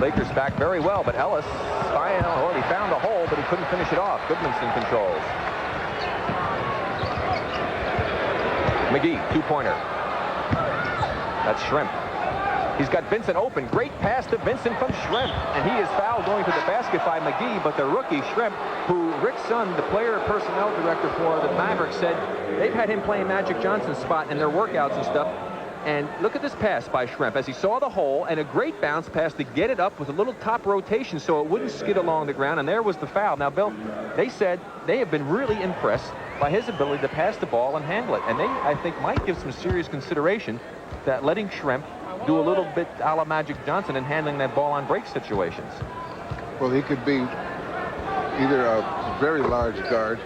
Lakers back very well, but Ellis he found a hole, but he couldn't finish it off. Goodmanson controls. McGee, 2-pointer. That's Schrempf. He's got Vincent open. Great pass to Vincent from Schrempf. And he is fouled going to the basket by McGee, but the rookie, Schrempf, who Rick Sun, the player personnel director for the Mavericks, said they've had him playing Magic Johnson's spot in their workouts and stuff. And look at this pass by Schrempf as he saw the hole, and a great bounce pass to get it up with a little top rotation so it wouldn't skid along the ground, and there was the foul. Now, Bill, they said they have been really impressed by his ability to pass the ball and handle it. And they, I think, might give some serious consideration that letting Schrempf do a little bit a la Magic Johnson in handling that ball on break situations. Well, he could be either a very large guard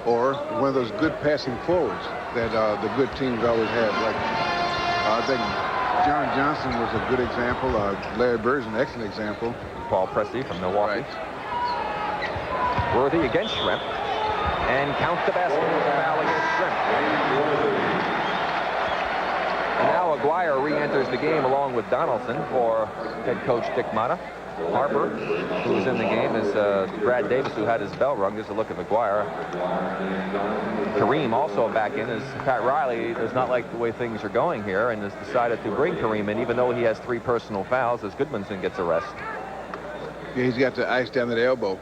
or one of those good passing forwards that the good teams always have. Like, I think John Johnson was a good example. Larry Bird's an excellent example. Paul Pressey from Milwaukee. Right. Worthy against Schrempf. And count the basket. Foul against Schrempf. And now Aguirre re-enters the game along with Donaldson for head coach Dick Motta. Harper, who was in the game, is Brad Davis, who had his bell rung. There's a look at McGuire. Kareem also back in, as Pat Riley does not like the way things are going here and has decided to bring Kareem in, even though he has 3 personal fouls, as Goodmanson gets a rest. Yeah, he's got the ice down to the elbow.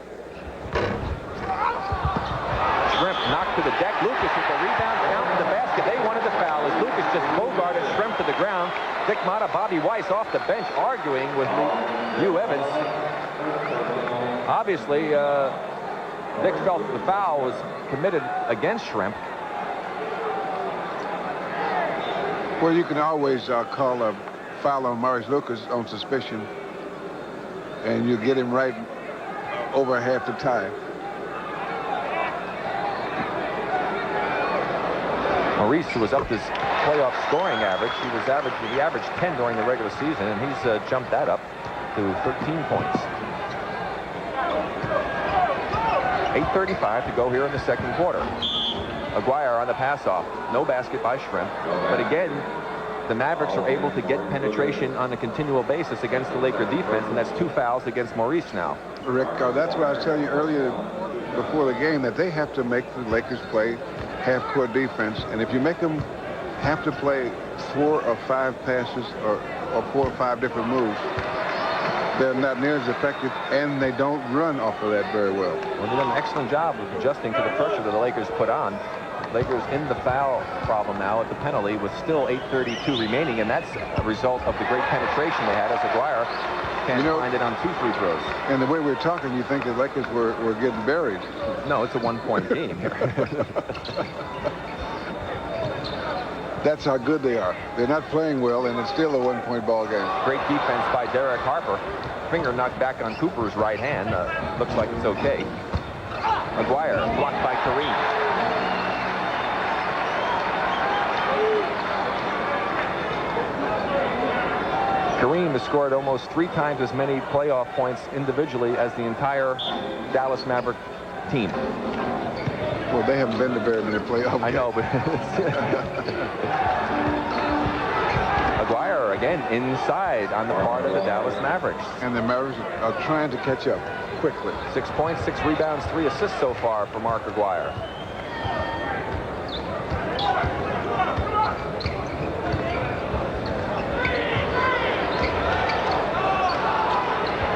Shrimp knocked to the deck. Lucas with the rebound, down to the basket. They wanted the foul as Lucas just bogarted Shrimp to the ground. Dick Motta, Bobby Weiss off the bench arguing with Hugh Evans. Obviously, Dick felt the foul was committed against Shrimp. Well, you can always call a foul on Maurice Lucas on suspicion, and you get him right over half the time. Maurice, who was up his playoff scoring average, he averaged 10 during the regular season, and he's jumped that up to 13 points. 8:35 to go here in the second quarter. Aguirre on the pass-off. No basket by Shrimp. But again, the Mavericks are able to get penetration on a continual basis against the Laker defense, and that's 2 fouls against Maurice now. Rick, that's what I was telling you earlier before the game, that they have to make the Lakers play half-court defense. And if you make them have to play 4 or 5 passes or 4 or 5 different moves, they're not near as effective, and they don't run off of that very well. Well, they've done an excellent job of adjusting to the pressure that the Lakers put on. Lakers in the foul problem now at the penalty with still 8:32 remaining, and that's a result of the great penetration they had as Aguirre can't find it on 2 free throws. And the way we're talking, you think the Lakers were getting buried. No, it's a 1-point game here. That's how good they are. They're not playing well, and it's still a 1-point ball game. Great defense by Derek Harper. Finger knocked back on Cooper's right hand. Looks like it's okay. Aguirre blocked by Kareem. Kareem has scored almost 3 times as many playoff points individually as the entire Dallas Maverick team. Well, they haven't been to very many playoff games. I know, but Aguirre again inside on the part of the Dallas Mavericks. And the Mavericks are trying to catch up quickly. 6 points, 6 rebounds, 3 assists so far for Mark Aguirre.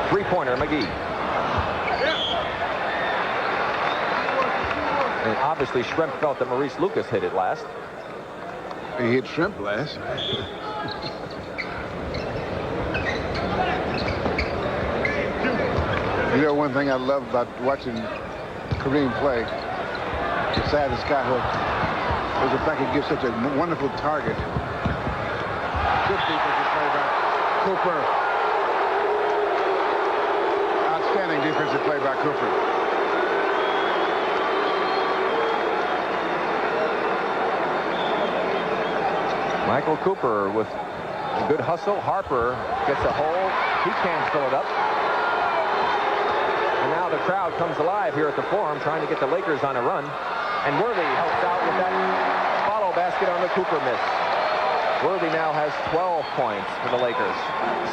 Three-pointer, McGee. And obviously, Shrimp felt that Maurice Lucas hit it last. He hit Shrimp last. You know, one thing I love about watching Kareem play, besides the skyhook, is the fact he gives such a wonderful target. Good defensive play by Cooper. Outstanding defensive play by Cooper. Michael Cooper with a good hustle. Harper gets a hole. He can't fill it up. And now the crowd comes alive here at the Forum, trying to get the Lakers on a run. And Worthy helps out with that follow basket on the Cooper miss. Worthy now has 12 points for the Lakers.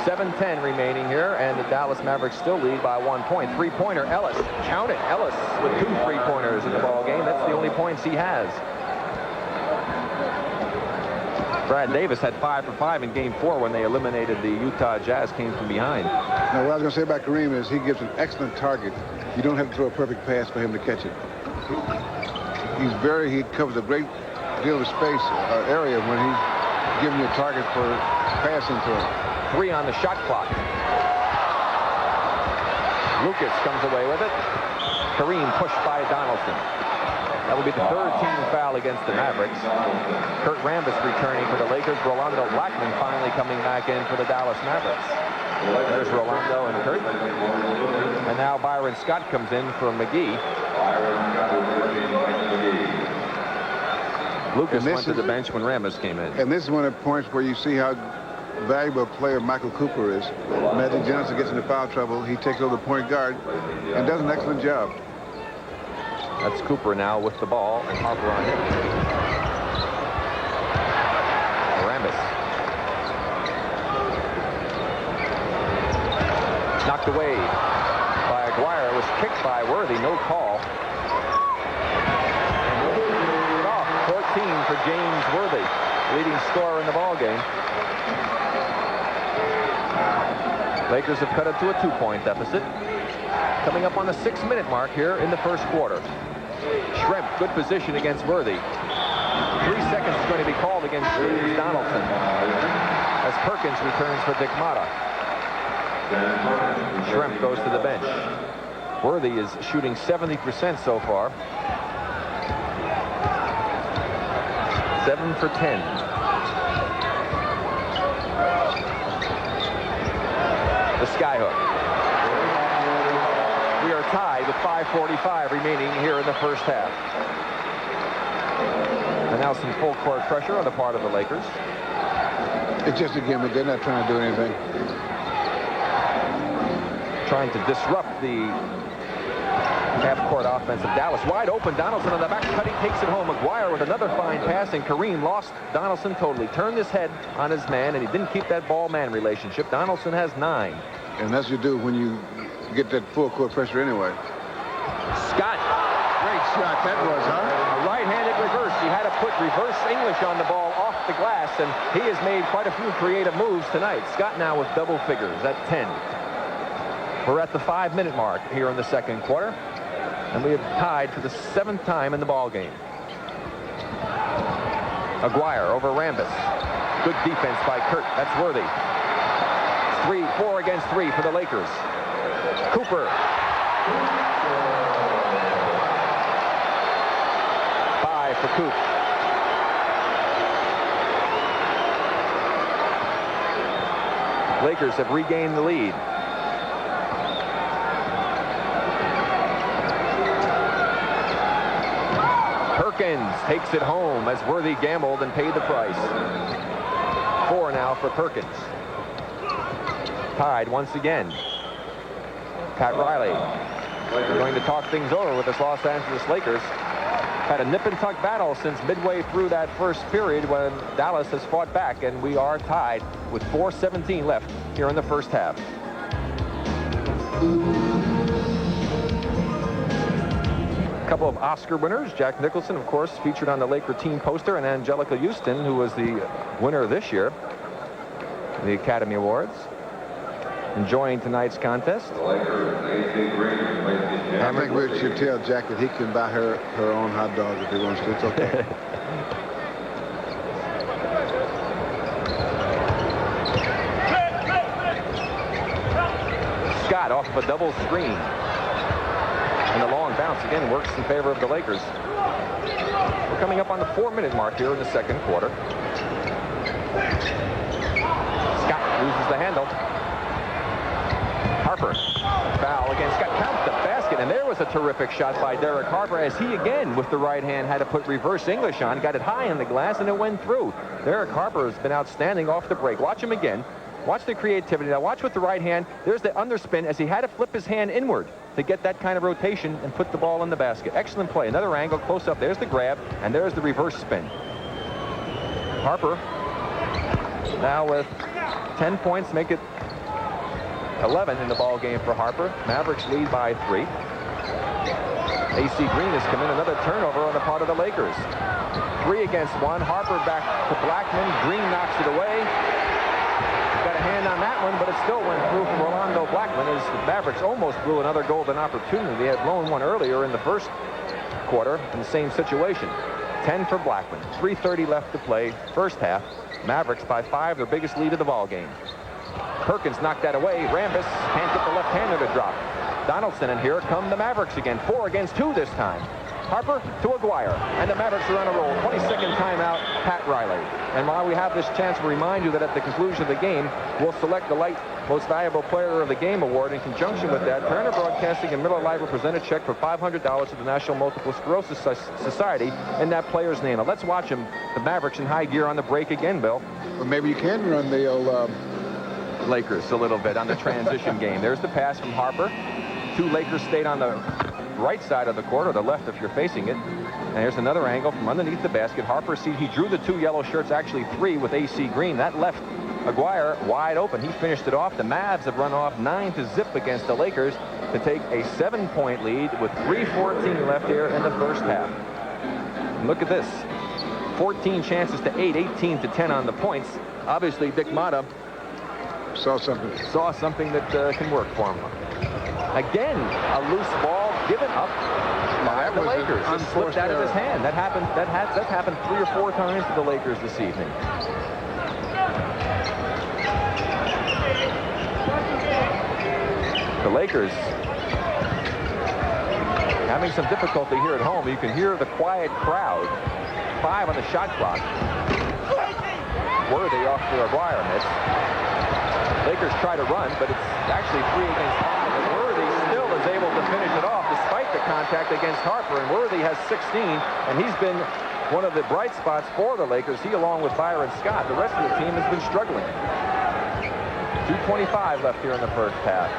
7:10 remaining here, and the Dallas Mavericks still lead by 1 point. Three-pointer, Ellis. Count it. Ellis with 2 three-pointers in the ball game. That's the only points he has. Brad Davis had 5 for 5 in Game 4 when they eliminated the Utah Jazz, came from behind. Now, what I was going to say about Kareem is he gives an excellent target. You don't have to throw a perfect pass for him to catch it. He covers a great deal of space area when he's giving you a target for passing to him. 3 on the shot clock. Lucas comes away with it. Kareem pushed by Donaldson. That will be the 3rd team foul against the Mavericks. Kurt Rambis returning for the Lakers. Rolando Blackman finally coming back in for the Dallas Mavericks. There's Rolando and Kurt. And now Byron Scott comes in for McGee. Lucas went to the bench when Rambis came in. And this is one of the points where you see how valuable a player Michael Cooper is. Magic Johnson gets into foul trouble. He takes over the point guard and does an excellent job. That's Cooper now with the ball, and Harper on him. Rambis. Knocked away by Aguirre. It was kicked by Worthy. No call. And off. 14 for James Worthy, leading scorer in the ball game. Lakers have cut it to a 2-point deficit. Coming up on the 6-minute mark here in the first quarter. Schrempf, good position against Worthy. 3 seconds is going to be called against James Donaldson as Perkins returns for Dick Motta. Schrempf goes to the bench. Worthy is shooting 70% so far. 7 for 10. The skyhook. We are tied with 5:45 remaining here in the first half. And now some full court pressure on the part of the Lakers. It's just a gimmick. They're not trying to do anything. Trying to disrupt the half-court offense of Dallas. Wide open. Donaldson on the back cut. He takes it home. Aguirre with another fine pass, and Kareem lost Donaldson totally. Turned his head on his man, and he didn't keep that ball-man relationship. Donaldson has 9. And that's what you do when you get that full court pressure anyway. Scott. Great shot that was, huh? A right-handed reverse. He had to put reverse English on the ball off the glass, and he has made quite a few creative moves tonight. Scott now with double figures at 10. We're at the 5-minute mark here in the second quarter, and we have tied for the 7th time in the ball game. Aguirre over Rambis. Good defense by Kurt. That's Worthy. 4 against 3 for the Lakers. Cooper. 5 for Coop. Lakers have regained the lead. Perkins takes it home as Worthy gambled and paid the price. 4 now for Perkins. Tied once again. Pat Riley going to talk things over with this Los Angeles Lakers. Had a nip-and-tuck battle since midway through that first period when Dallas has fought back, and we are tied with 4:17 left here in the first half. A couple of Oscar winners. Jack Nicholson, of course, featured on the Laker team poster, and Angelica Houston, who was the winner this year in the Academy Awards. Enjoying tonight's contest. I think we should tell Jack that he can buy her own hot dog if he wants to. It's okay. Scott off of a double screen. And the long bounce again works in favor of the Lakers. We're coming up on the 4-minute mark here in the second quarter. Scott loses the handle. Harper, foul against Scott, counts the basket, and there was a terrific shot by Derek Harper as he again with the right hand had to put reverse English on, got it high in the glass, and it went through. Derek Harper has been outstanding off the break. Watch him again. Watch the creativity. Now watch with the right hand. There's the underspin as he had to flip his hand inward to get that kind of rotation and put the ball in the basket. Excellent play. Another angle close up. There's the grab, and there's the reverse spin. Harper now with 10 points, make it 11 in the ball game for Harper. Mavericks lead by 3. AC Green has come in. Another turnover on the part of the Lakers. 3 against 1. Harper back to Blackman. Green knocks it away. Got a hand on that one, but it still went through from Rolando Blackman as the Mavericks almost blew another golden opportunity. They had blown one earlier in the first quarter in the same situation. 10 for Blackman. 3:30 left to play. First half. Mavericks by 5, their biggest lead of the ball game. Perkins knocked that away. Rambis can't get the left-hander to drop. Donaldson, and here come the Mavericks again. 4 against 2 this time. Harper to Aguirre, and the Mavericks are on a roll. 22nd timeout, Pat Riley. And while we have this chance, we remind you that at the conclusion of the game, we'll select the Light Most Valuable Player of the Game award. In conjunction with that, Turner Broadcasting and Miller Lite will present a check for $500 to the National Multiple Sclerosis Society in that player's name. Now let's watch him, the Mavericks in high gear on the break again, Bill. Well, maybe you can run the old... Lakers a little bit on the transition game. There's the pass from Harper. 2 Lakers stayed on the right side of the court, or the left if you're facing it. And here's another angle from underneath the basket. Harper, see, he drew the 2 yellow shirts, actually 3 with AC Green. That left Aguirre wide open. He finished it off. The Mavs have run off 9-0 against the Lakers to take a 7-point lead with 3:14 left here in the first half. And look at this. 14 chances to 8, 18-10 on the points. Obviously, Dick Motta saw something that can work for him. Again, a loose ball given up by the Lakers. It slipped out of his hand. That's happened 3 or 4 times to the Lakers this evening. The Lakers having some difficulty here at home. You can hear the quiet crowd. 5 on the shot clock. Worthy off the Aguirre miss. Lakers try to run, but it's actually 3 against 5. And Worthy still is able to finish it off despite the contact against Harper. And Worthy has 16, and he's been one of the bright spots for the Lakers. He, along with Byron Scott, the rest of the team has been struggling. 2:25 left here in the first half.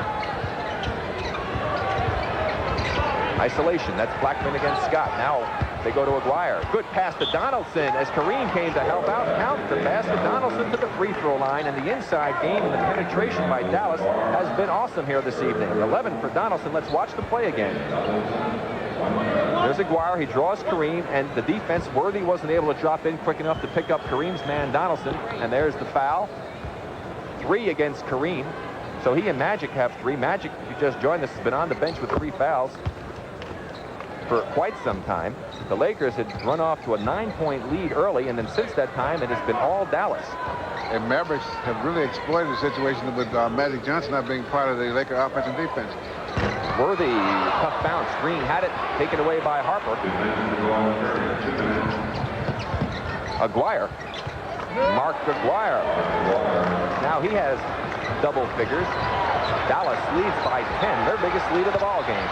Isolation. That's Blackman against Scott. Now they go to Aguirre. Good pass to Donaldson as Kareem came to help out. Count the pass to Donaldson to the free throw line. And the inside game and the penetration by Dallas has been awesome here this evening. 11 for Donaldson. Let's watch the play again. There's Aguirre. He draws Kareem, and the defense, Worthy wasn't able to drop in quick enough to pick up Kareem's man, Donaldson. And there's the foul. 3 against Kareem. So he and Magic have 3. Magic, if you just joined us, has been on the bench with 3 fouls for quite some time. The Lakers had run off to a 9-point lead early, and then since that time, it has been all Dallas. And Mavericks have really exploited the situation with Magic Johnson not being part of the Laker offense and defense. Worthy, tough bounce. Green had it, taken away by Harper. Aguirre. Mark Aguirre. Now he has double figures. Dallas leads by 10, their biggest lead of the ball game.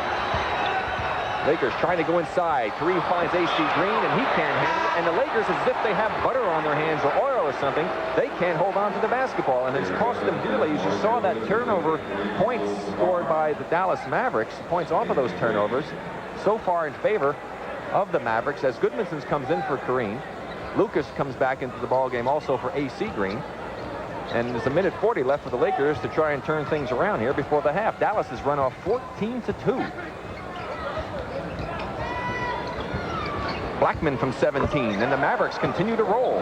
Lakers trying to go inside. Kareem finds AC Green, and he can't handle it. And the Lakers, as if they have butter on their hands or oil or something, they can't hold on to the basketball. And it's cost them dearly. As you saw that turnover, points scored by the Dallas Mavericks, points off of those turnovers, so far in favor of the Mavericks, as Goodmanson comes in for Kareem. Lucas comes back into the ball game also for AC Green. And there's a minute 40 left for the Lakers to try and turn things around here before the half. Dallas has run off 14-2. Blackman from 17, and the Mavericks continue to roll.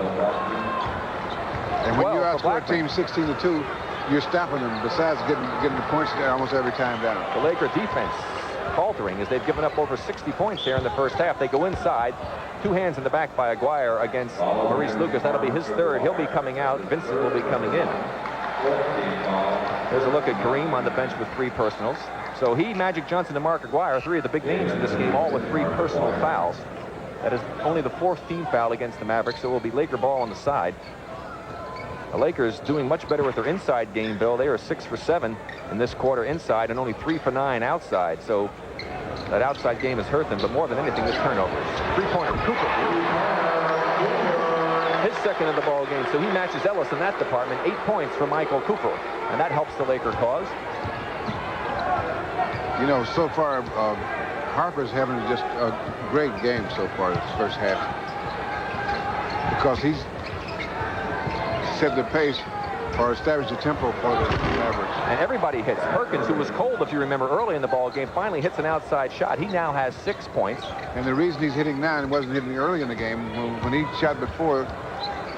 And when you outscore a team 16-2, you're stopping them, besides getting the points there almost every time down. The Laker defense faltering as they've given up over 60 points here in the first half. They go inside. 2 hands in the back by Aguirre against Maurice Lucas. That'll be his 3rd. He'll be coming out. Vincent will be coming in. There's a look at Kareem on the bench with 3 personals. So he, Magic Johnson, and Mark Aguirre, 3 of the big names in this game, all with 3 personal fouls. That is only the 4th team foul against the Mavericks, so it will be Laker ball on the side. The Lakers doing much better with their inside game, Bill. They are 6 for 7 in this quarter inside and only 3 for 9 outside. So that outside game has hurt them, but more than anything, the turnovers. 3-pointer, Cooper. His 2nd of the ball game, so he matches Ellis in that department. 8 points for Michael Cooper, and that helps the Laker cause. You know, so far, Harper's having just a great game so far this first half, because he's set the pace or established the tempo for the Mavericks. And everybody hits. Perkins, who was cold, if you remember, early in the ball game, finally hits an outside shot. He now has 6 points. And the reason he's hitting now and wasn't hitting early in the game, when he shot before,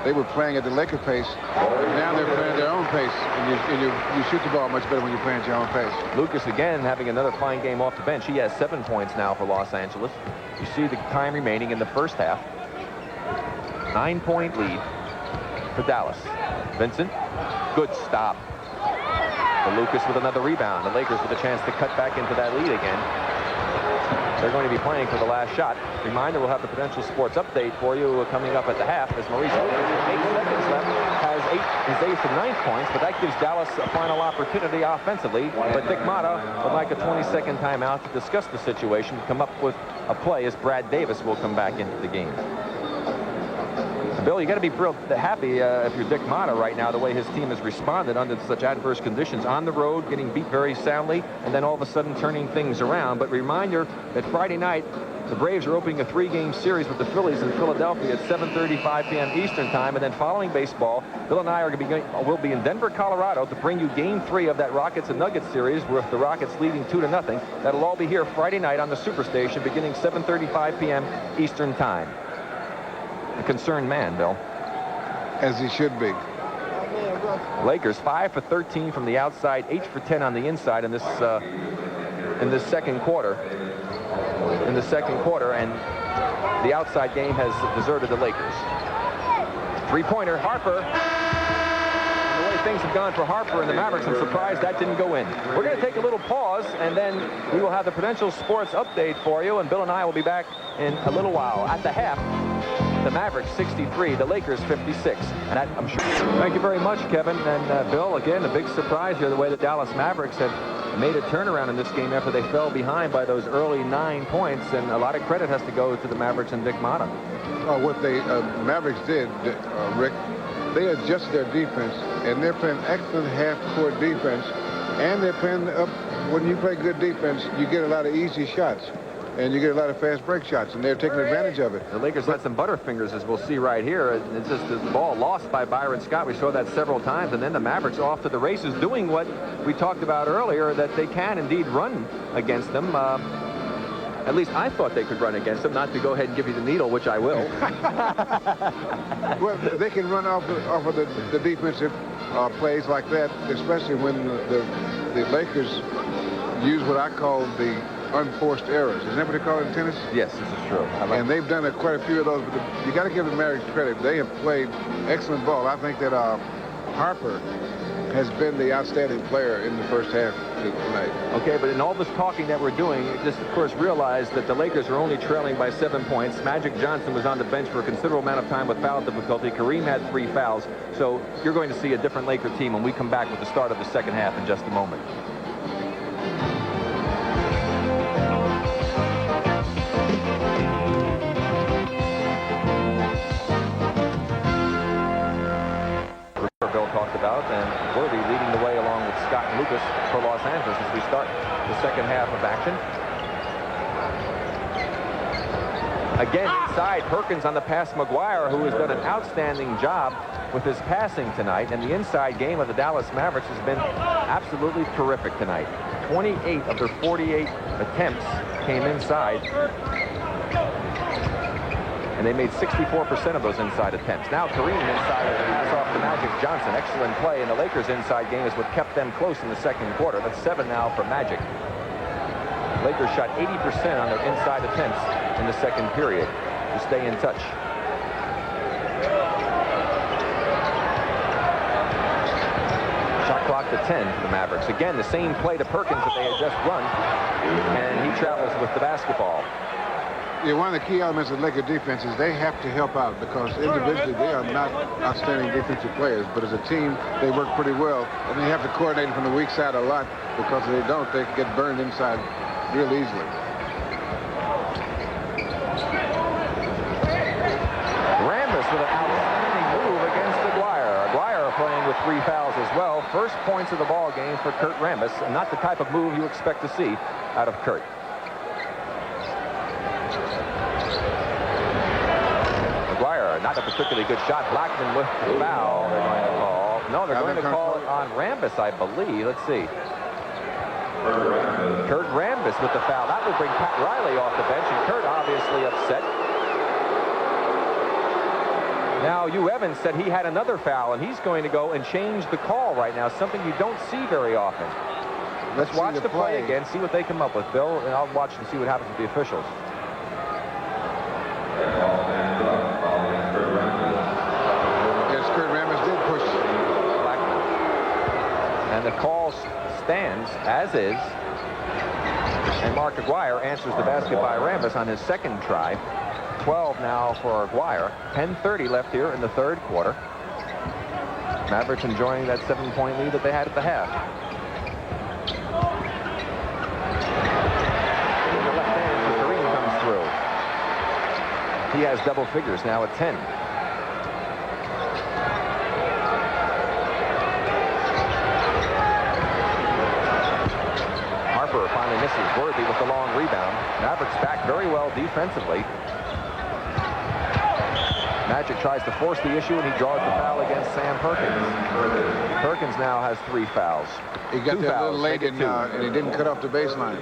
they were playing at the Laker pace. Now they're playing at their own pace, and you shoot the ball much better when you're playing at your own pace. Lucas again having another fine game off the bench. He has 7 points now for Los Angeles. You see the time remaining in the first half. 9-point lead for Dallas. Vincent, good stop. For Lucas with another rebound. The Lakers with a chance to cut back into that lead again. They're going to be playing for the last shot. Reminder, we'll have the Prudential Sports update for you coming up at the half as Maurice Lucas, 8 seconds left, has his 8th and 9th points, but that gives Dallas a final opportunity offensively. But Dick Motta would like a 20-second timeout to discuss the situation, come up with a play as Brad Davis will come back into the game. Bill, you got to be real happy if you're Dick Motta right now, the way his team has responded under such adverse conditions on the road, getting beat very soundly, and then all of a sudden turning things around. But reminder that Friday night, the Braves are opening a 3-game series with the Phillies in Philadelphia at 7:35 p.m. Eastern time. And then following baseball, Bill and I will be in Denver, Colorado to bring you Game 3 of that Rockets and Nuggets series with the Rockets leading 2-0. That'll all be here Friday night on the Superstation beginning 7:35 p.m. Eastern time. A concerned man, Bill. As he should be. Lakers 5 for 13 from the outside, 8 for 10 on the inside in this second quarter. And the outside game has deserted the Lakers. Three-pointer, Harper. And the way things have gone for Harper and the Mavericks, I'm surprised that didn't go in. We're going to take a little pause, and then we will have the Prudential Sports update for you, and Bill and I will be back in a little while. At the half, the Mavericks 63, the Lakers 56. And I'm sure. Thank you very much, Kevin. And Bill, again, a big surprise here, the way the Dallas Mavericks have made a turnaround in this game after they fell behind by those early 9 points. And a lot of credit has to go to the Mavericks and Dick Motta. What the Mavericks did, Rick, they adjusted their defense, and they're playing excellent half-court defense. And they're playing up. When you play good defense, you get a lot of easy shots. And you get a lot of fast break shots, and they're taking advantage of it. The Lakers had some butterfingers, as we'll see right here. It's just the ball lost by Byron Scott. We saw that several times, and then the Mavericks off to the races, doing what we talked about earlier, that they can indeed run against them. At least I thought they could run against them, not to go ahead and give you the needle, which I will. Well, they can run off of the defensive plays like that, especially when the Lakers use what I call the unforced errors. Isn't that what they call it in tennis? Yes, this is true. And they've done quite a few of those. But you got to give the Mavericks credit. They have played excellent ball. I think that Harper has been the outstanding player in the first half tonight. Okay, but in all this talking that we're doing, just of course realize that the Lakers are only trailing by 7 points. Magic Johnson was on the bench for a considerable amount of time with foul difficulty. Kareem had 3 fouls. So you're going to see a different Laker team when we come back with the start of the second half in just a moment. Bill talked about, and Worthy leading the way along with Scott and Lucas for Los Angeles as we start the second half of action. Again, inside, Perkins on the pass, McGuire, who has done an outstanding job with his passing tonight. And the inside game of the Dallas Mavericks has been absolutely terrific tonight. 28 of their 48 attempts came inside. And they made 64% of those inside attempts. Now Kareem inside of the pass off to Magic Johnson. Excellent play, and the Lakers' inside game is what kept them close in the second quarter. That's 7 now for Magic. Lakers shot 80% on their inside attempts in the second period to stay in touch. Shot clock to 10 for the Mavericks. Again, the same play to Perkins that they had just run, and he travels with the basketball. Yeah, one of the key elements of Laker defense is they have to help out, because individually they are not outstanding defensive players, but as a team they work pretty well, and they have to coordinate from the weak side a lot, because if they don't, they can get burned inside real easily. Rambis with an outstanding move against Aguirre. Aguirre playing with 3 fouls as well. First points of the ball game for Kurt Rambis, and not the type of move you expect to see out of Kurt. Not a particularly good shot. Blackman with the foul. They're going to call. No, they're going to call it on Rambis, I believe. Let's see. Kurt Rambis with the foul. That will bring Pat Riley off the bench, and Kurt obviously upset. Now, Hugh Evans said he had another foul, and he's going to go and change the call right now, something you don't see very often. Let's watch the play again, see what they come up with, Bill, and I'll watch and see what happens with the officials. And the call stands as is. And Mark Aguirre answers the basket by Rambis on his second try. 12 now for Aguirre. 10:30 left here in the third quarter. Mavericks enjoying that 7-point lead that they had at the half. And the left hand for Kareem comes through. He has double figures now at 10. rebound. Mavericks back very well defensively. Magic tries to force the issue, and he draws the foul against Sam Perkins. Perkins now has 3 fouls. He got there a little late, and he didn't cut off the baseline.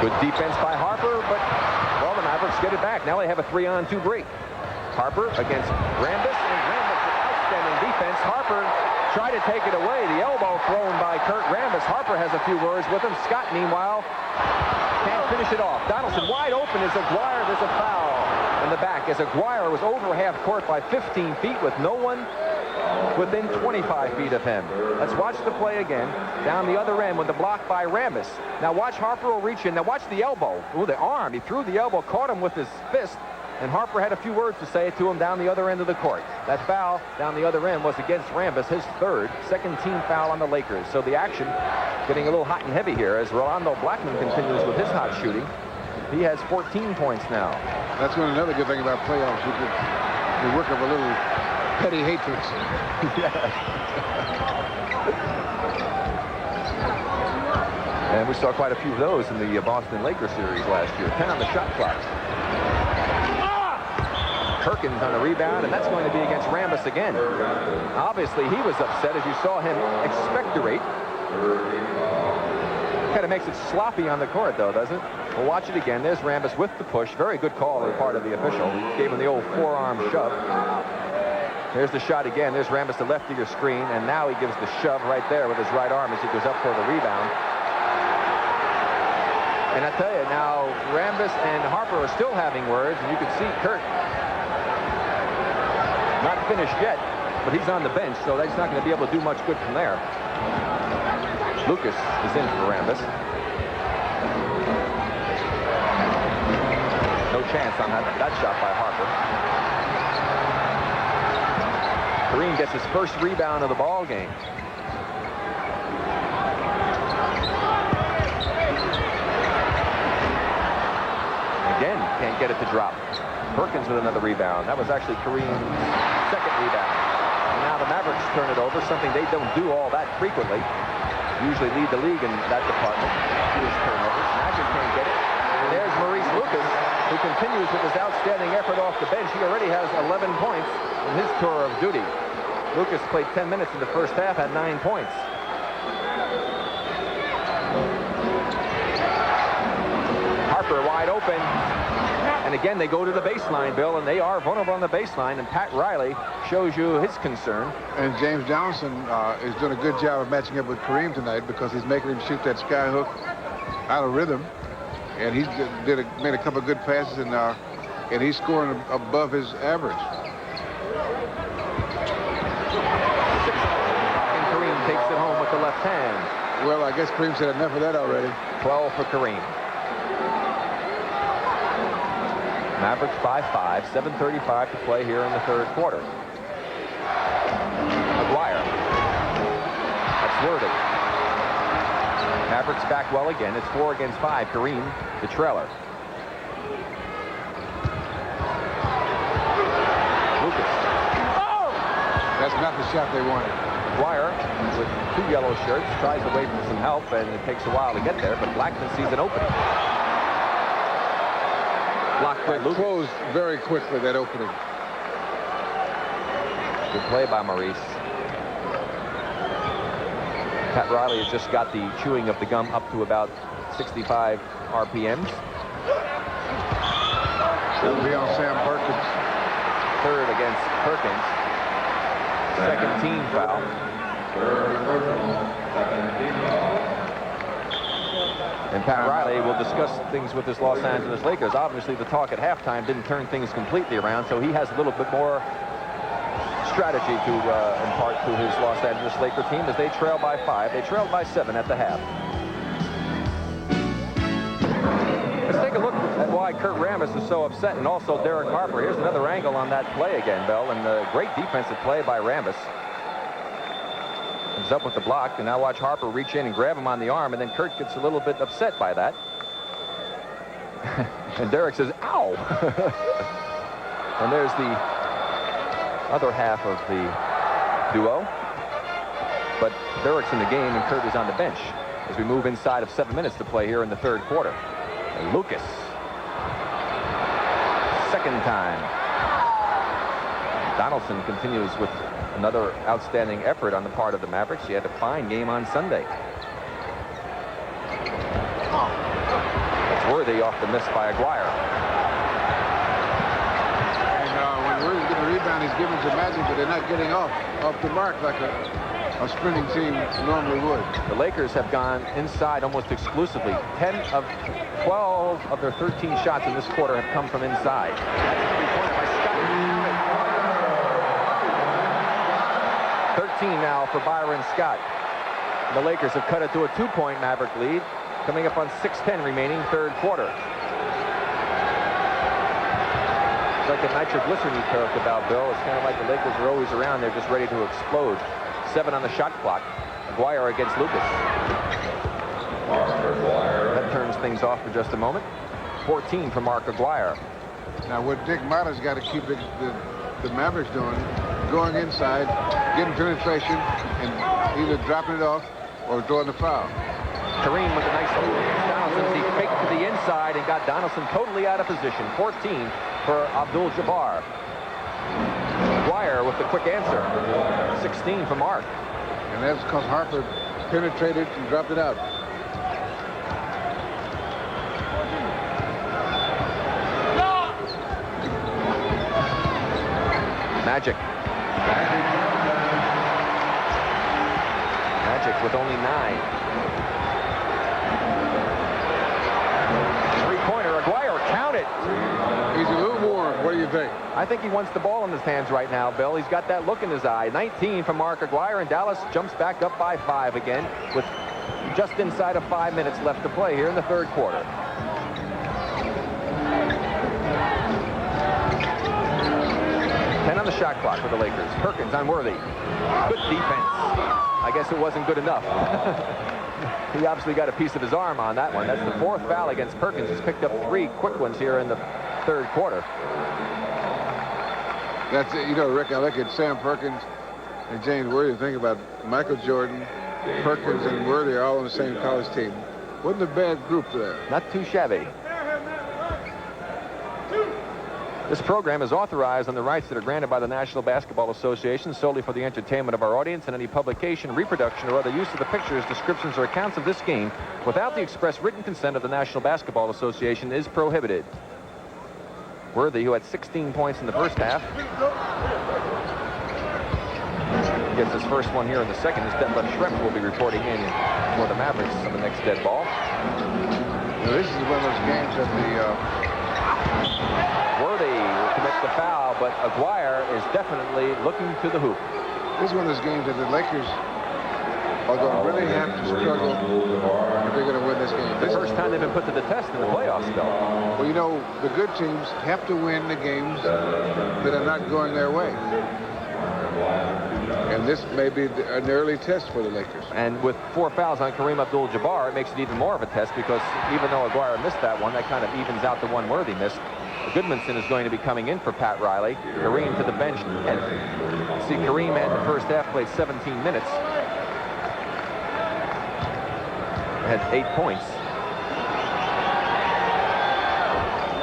Good defense by Harper, but, well, the Mavericks get it back. Now they have a 3-on-2 break. Harper against Rambis, and Rambis with outstanding defense. Harper tried to take it away. The elbow thrown by Kurt Rambis. Harper has a few words with him. Scott, meanwhile, can't finish it off. Donaldson wide open as Aguirre. There's a foul in the back as Aguirre was over half court by 15 feet with no one within 25 feet of him. Let's watch the play again. Down the other end with the block by Rambis. Now watch Harper will reach in. Now watch the elbow. Ooh, the arm. He threw the elbow, caught him with his fist, and Harper had a few words to say to him down the other end of the court. That foul down the other end was against Rambis, his second team foul on the Lakers. So the action getting a little hot and heavy here as Rolando Blackman continues with his hot shooting. He has 14 points now. That's another good thing about playoffs. You work up a little petty hatred. And we saw quite a few of those in the Boston Lakers series last year. 10 on the shot clock. Perkins on a rebound, and that's going to be against Rambis again. Obviously, he was upset as you saw him expectorate. Kind of makes it sloppy on the court, though, doesn't it? We'll watch it again. There's Rambis with the push. Very good call on the part of the official. Gave him the old forearm shove. There's the shot again. There's Rambis to left of your screen, and now he gives the shove right there with his right arm as he goes up for the rebound. And I tell you, now Rambis and Harper are still having words, and you can see Kurt not finished yet, but he's on the bench, so he's not going to be able to do much good from there. Lucas is in for Rambis. No chance on that shot by Harper. Kareem gets his first rebound of the ball game. Again, can't get it to drop. Perkins with another rebound. That was actually Kareem's second rebound. And now the Mavericks turn it over, something they don't do all that frequently. Usually lead the league in that department. Here's turnovers. Magic can't get it. And there's Maurice Lucas, who continues with his outstanding effort off the bench. He already has 11 points in his tour of duty. Lucas played 10 minutes in the first half, had 9 points. Harper wide open. And again, they go to the baseline, Bill, and they are vulnerable on the baseline. And Pat Riley shows you his concern. And James Johnson is doing a good job of matching up with Kareem tonight because he's making him shoot that sky hook out of rhythm. And he made a couple of good passes, and he's scoring above his average. And Kareem takes it home with the left hand. Well, I guess Kareem said enough of that already. 12 for Kareem. Mavericks by 5, 7:35 to play here in the third quarter. Aguirre. That's Worthing. Mavericks back well again. It's 4 against 5. Kareem, the trailer. Lucas. Oh! That's not the shot they wanted. Aguirre, with 2 yellow shirts, tries to wait for some help, and it takes a while to get there, but Blackman sees an opening. Blocked by Lucas. Closed very quickly, that opening. Good play by Maurice. Pat Riley has just got the chewing of the gum up to about 65 RPMs. That'll be on Sam Perkins. Third against Perkins. Second team foul. And Pat Riley will discuss things with his Los Angeles Lakers. Obviously, the talk at halftime didn't turn things completely around, so he has a little bit more strategy to impart to his Los Angeles Laker team as they trail by 5. They trailed by 7 at the half. Let's take a look at why Kurt Rambis is so upset, and also Derek Harper. Here's another angle on that play again, Bell, and a great defensive play by Rambis. Comes up with the block, and now watch Harper reach in and grab him on the arm, and then Kurt gets a little bit upset by that. And Derek says, ow! And there's the other half of the duo. But Burrick's in the game and Kurt is on the bench as we move inside of 7 minutes to play here in the third quarter. And Lucas. Second time. Donaldson continues with another outstanding effort on the part of the Mavericks. He had a fine game on Sunday. That's Worthy off the miss by Aguirre. And when Worthy's getting a rebound, he's giving to Magic, but they're not getting off the mark like a sprinting team normally would. The Lakers have gone inside almost exclusively. 10 of 12 of their 13 shots in this quarter have come from inside. That's a three-pointer by Scott. 13 now for Byron Scott. The Lakers have cut it to a 2-point Maverick lead, coming up on 6:10 remaining third quarter. It's like the nitroglycerin you talked about, Bill. It's kind of like the Lakers are always around. They're just ready to explode. 7 on the shot clock. Aguirre against Lucas. That turns things off for just a moment. 14 for Mark Aguirre. Now what Dick Miller's got to keep the Mavericks doing, going inside, getting penetration, and either dropping it off or throwing the foul. Kareem with a nice move against Donaldson. He faked to the inside and got Donaldson totally out of position. 14 for Abdul-Jabbar. Aguirre with the quick answer. 16 for Mark. And that's because Harper penetrated and dropped it out. Magic. Magic with only 9. Three-pointer. Aguirre counted. He's a little warm. What do you think? I think he wants the ball in his hands right now, Bill. He's got that look in his eye. 19 from Mark Aguirre, and Dallas jumps back up by 5 again with just inside of 5 minutes left to play here in the third quarter. On the shot clock for the Lakers. Perkins on Worthy. Good defense. I guess it wasn't good enough. He obviously got a piece of his arm on that one. That's the 4th foul against Perkins. He's picked up 3 quick ones here in the third quarter. That's it. You know, Rick, I look at Sam Perkins and James Worthy and think about Michael Jordan, Perkins, and Worthy are all on the same college team. Wasn't a bad group there. Not too shabby. This program is authorized on the rights that are granted by the National Basketball Association solely for the entertainment of our audience, and any publication, reproduction, or other use of the pictures, descriptions, or accounts of this game without the express written consent of the National Basketball Association is prohibited. Worthy, who had 16 points in the first half, gets his first one here in the second. As Detlef Schrempf will be reporting in for the Mavericks on the next dead ball. Now, this is one of those games that Worthy will commit the foul, but Aguirre is definitely looking to the hoop. This is one of those games that the Lakers are going to really have to struggle if they're going to win this game. The first time they've been put to the test in the playoffs, Bill. Well, you know, the good teams have to win the games that are not going their way. And this may be an early test for the Lakers. And with 4 fouls on Kareem Abdul-Jabbar, it makes it even more of a test, because even though Aguirre missed that one, that kind of evens out the one Worthy missed. Goodmanson is going to be coming in for Pat Riley. Kareem to the bench. And see, Kareem had the first half, played 17 minutes. Had 8 points.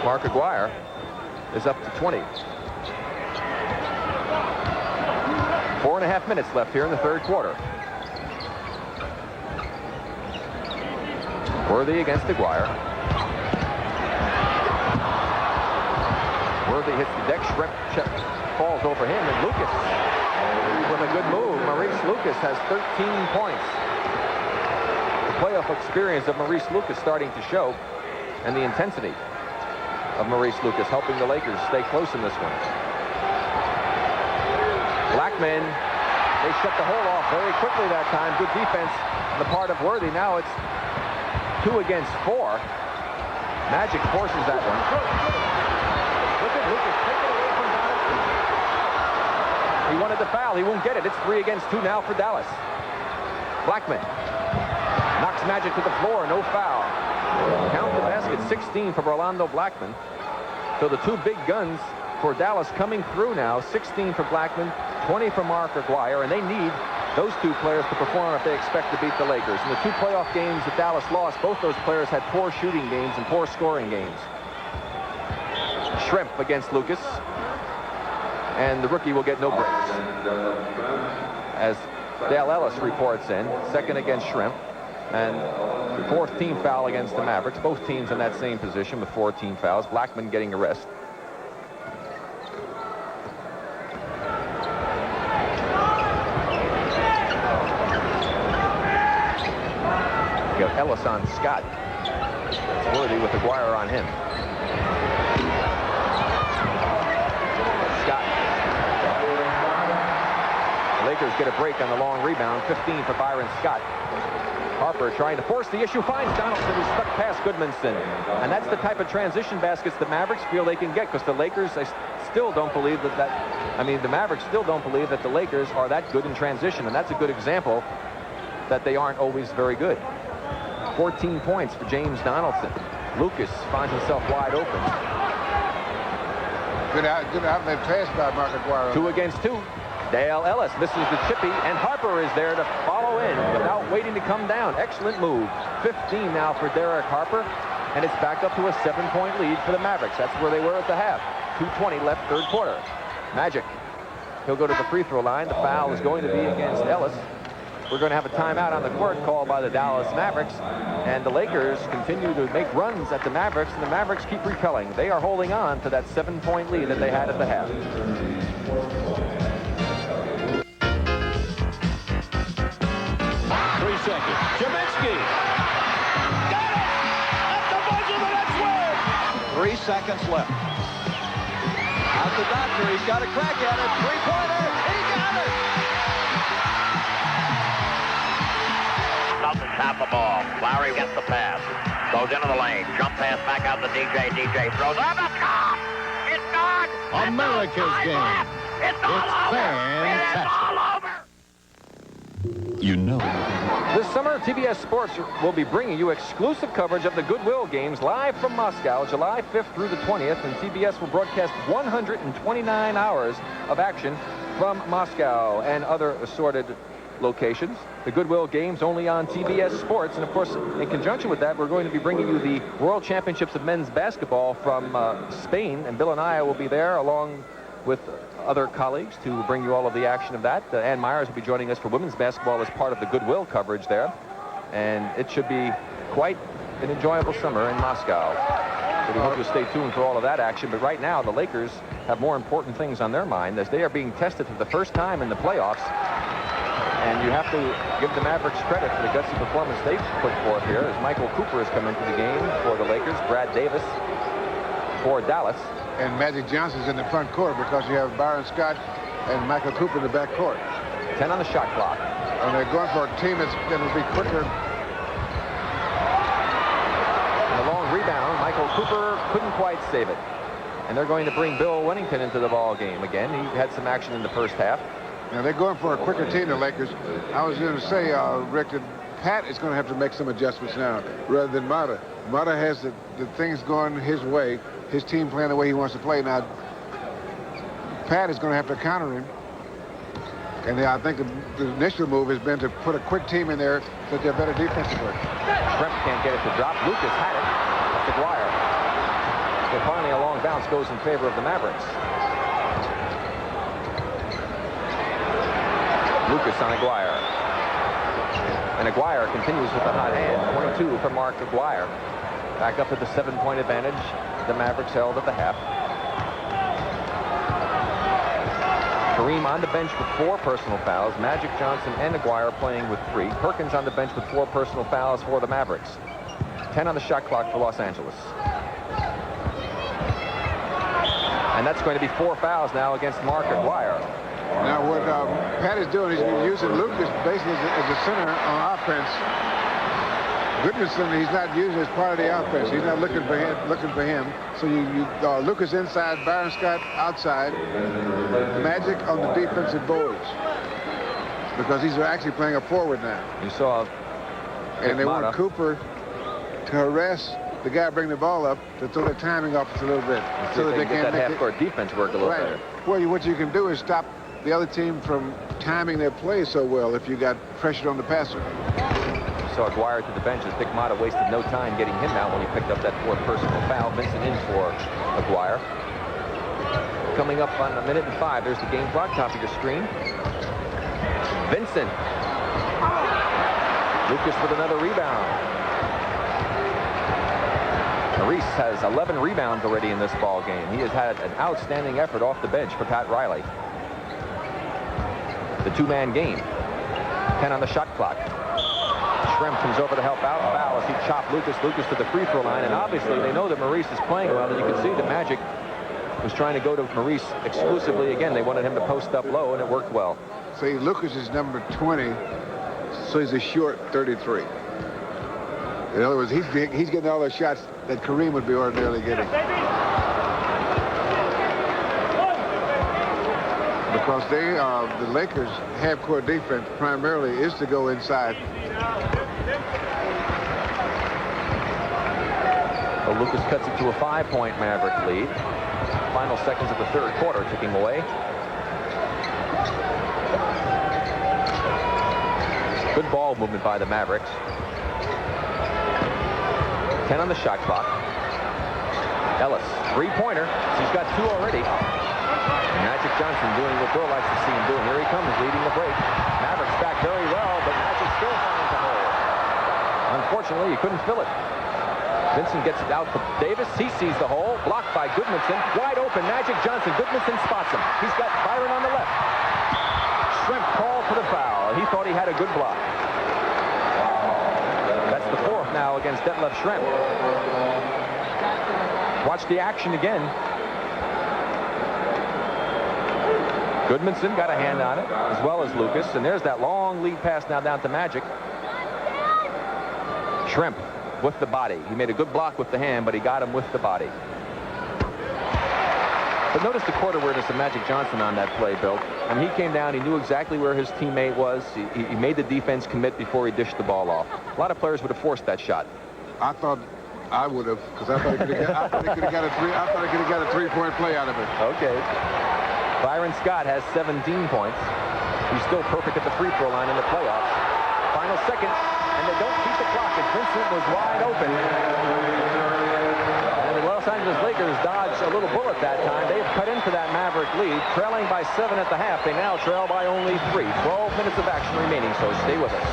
Mark Aguirre is up to 20. 4.5 minutes left here in the third quarter. Worthy against Aguirre. Worthy hits the deck. Schrempf falls over him, and Lucas with a good move. Maurice Lucas has 13 points. The playoff experience of Maurice Lucas starting to show, and the intensity of Maurice Lucas helping the Lakers stay close in this one. Blackman, they shut the hole off very quickly that time. Good defense on the part of Worthy. Now it's 2 against 4. Magic forces that one. Look at Lucas, take it away from Donaldson. He wanted the foul, he won't get it. It's 3 against 2 now for Dallas. Blackman knocks Magic to the floor, no foul. Count the basket, 16 for Orlando Blackman. So the 2 big guns for Dallas coming through now. 16 for Blackman, 20 from Mark Aguirre, and they need those two players to perform if they expect to beat the Lakers. In the two playoff games that Dallas lost, both those players had poor shooting games and poor scoring games. Shrimp against Lucas, and the rookie will get no breaks. As Dale Ellis reports in, second against Shrimp, and fourth team foul against the Mavericks. Both teams in that same position with 4 team fouls. Blackman getting a rest. You got Ellis on Scott. It's Worthy with Aguirre on him. Scott. The Lakers get a break on the long rebound. 15 for Byron Scott. Harper trying to force the issue, finds Donaldson, who's stuck past Goodmanson. And that's the type of transition baskets the Mavericks feel they can get, because the Lakers, they still don't believe the Mavericks still don't believe that the Lakers are that good in transition. And that's a good example that they aren't always very good. 14 points for James Donaldson. Lucas finds himself wide open. Good outlet pass by Mark Aguirre. 2 against 2. Dale Ellis misses the chippy, and Harper is there to follow in without waiting to come down. Excellent move. 15 now for Derek Harper, and it's back up to a 7-point lead for the Mavericks. That's where they were at the half. 2:20 left, third quarter. Magic. He'll go to the free throw line. The foul is going to be against Ellis. We're going to have a timeout on the court called by the Dallas Mavericks, and the Lakers continue to make runs at the Mavericks, and the Mavericks keep repelling. They are holding on to that 7-point lead that they had at the half. 3 seconds. Jaminski. Got it! At the buzzer, the Nets win! 3 seconds left. Out the doctor, he's got a crack at it. Three-pointer. He got it! Celtics have the ball. Lowry gets the pass. Goes into the lane. Jump pass back out to DJ. DJ throws on the top. It's gone. America's game. It's all over. fantastic. It's all over. You know. This summer, TBS Sports will be bringing you exclusive coverage of the Goodwill Games live from Moscow, July 5th through the 20th, and TBS will broadcast 129 hours of action from Moscow and other assorted locations. The Goodwill Games only on TBS Sports, and of course, in conjunction with that, we're going to be bringing you the World Championships of Men's Basketball from Spain, and Bill and I will be there along with other colleagues to bring you all of the action of that. Ann Myers will be joining us for women's basketball as part of the Goodwill coverage there, and it should be quite an enjoyable summer in Moscow. So we hope you'll stay tuned for all of that action, but right now the Lakers have more important things on their mind as they are being tested for the first time in the playoffs. And you have to give the Mavericks credit for the gutsy performance they've put forth here, as Michael Cooper has come into the game for the Lakers, Brad Davis for Dallas. And Magic Johnson's in the front court because you have Byron Scott and Michael Cooper in the back court. 10 on the shot clock. And they're going for a team that's going to be quicker. And a long rebound. Michael Cooper couldn't quite save it. And they're going to bring Bill Wennington into the ball game again. He had some action in the first half. Now, they're going for a quicker team, the Lakers. I was going to say, Rick, that Pat is going to have to make some adjustments now rather than Mata. Mata has the things going his way, his team playing the way he wants to play. Now, Pat is going to have to counter him. And I think the initial move has been to put a quick team in there so that they're better defensively. Shrimp can't get it to drop. Lucas had it. That's Aguirre. So finally, a long bounce goes in favor of the Mavericks. Lucas on Aguirre. And Aguirre continues with the hot hand. 22 for Mark Aguirre. Back up to the 7-point advantage the Mavericks held at the half. Kareem on the bench with 4 personal fouls. Magic Johnson and Aguirre playing with 3. Perkins on the bench with 4 personal fouls for the Mavericks. 10 on the shot clock for Los Angeles. And that's going to be 4 fouls now against Mark Aguirre. Now, what Pat is doing is using Lucas basically as a center on offense. Goodmanson, he's not using as part of the offense. He's not looking for him. So Lucas inside, Byron Scott outside, Magic on the defensive boards because he's actually playing a forward now. You saw, and they want Cooper to harass the guy bring the ball up to throw the timing off a little bit, so that they can get that half-court defense work a little better. Well, what you can do is stop the other team from timing their play so well if you got pressure on the passer. So Aguirre to the bench as Dick Motta wasted no time getting him out when he picked up that fourth personal foul. Vincent in for Aguirre. Coming up on 1:05. There's the game clock, top of your screen. Vincent. Lucas with another rebound. Maurice has 11 rebounds already in this ball game. He has had an outstanding effort off the bench for Pat Riley. The two-man game. 10 on the shot clock. Schrempf comes over to help out. Foul as he chopped Lucas to the free throw line. And obviously they know that Maurice is playing well. And you can see the Magic was trying to go to Maurice exclusively. Again, they wanted him to post up low, and it worked well. See, Lucas is number 20, so he's a short 33. In other words, he's getting all those shots that Kareem would be ordinarily getting. Because the Lakers' half-court defense primarily is to go inside. Well, Lucas cuts it to a 5-point Maverick lead. Final seconds of the third quarter ticking away. Good ball movement by the Mavericks. 10 on the shot clock. Ellis, three-pointer. He's got two already. Magic Johnson doing what Bill likes to see him doing. Here he comes, leading the break. Mavericks back very well, but Magic still finds a hole. Unfortunately, he couldn't fill it. Vincent gets it out to Davis. He sees the hole. Blocked by Goodmanson. Wide open. Magic Johnson. Goodmanson spots him. He's got Byron on the left. Schrempf called for the foul. He thought he had a good block. That's the fourth now against Detlef Schrempf. Watch the action again. Goodmanson got a hand on it, as well as Lucas. And there's that long lead pass now down to Magic. Schrempf with the body. He made a good block with the hand, but he got him with the body. But notice the court awareness of Magic Johnson on that play, Bill. And he came down, he knew exactly where his teammate was. He made the defense commit before he dished the ball off. A lot of players would have forced that shot. I thought I would have, because I thought he could have got a three-point play out of it. Okay. Byron Scott has 17 points. He's still perfect at the free throw line in the playoffs. Final second, and they don't keep the clock, and Vincent was wide open. And the Los Angeles Lakers dodged a little bullet that time. They've cut into that Maverick lead, trailing by 7 at the half. They now trail by only 3. 12 minutes of action remaining, so stay with us.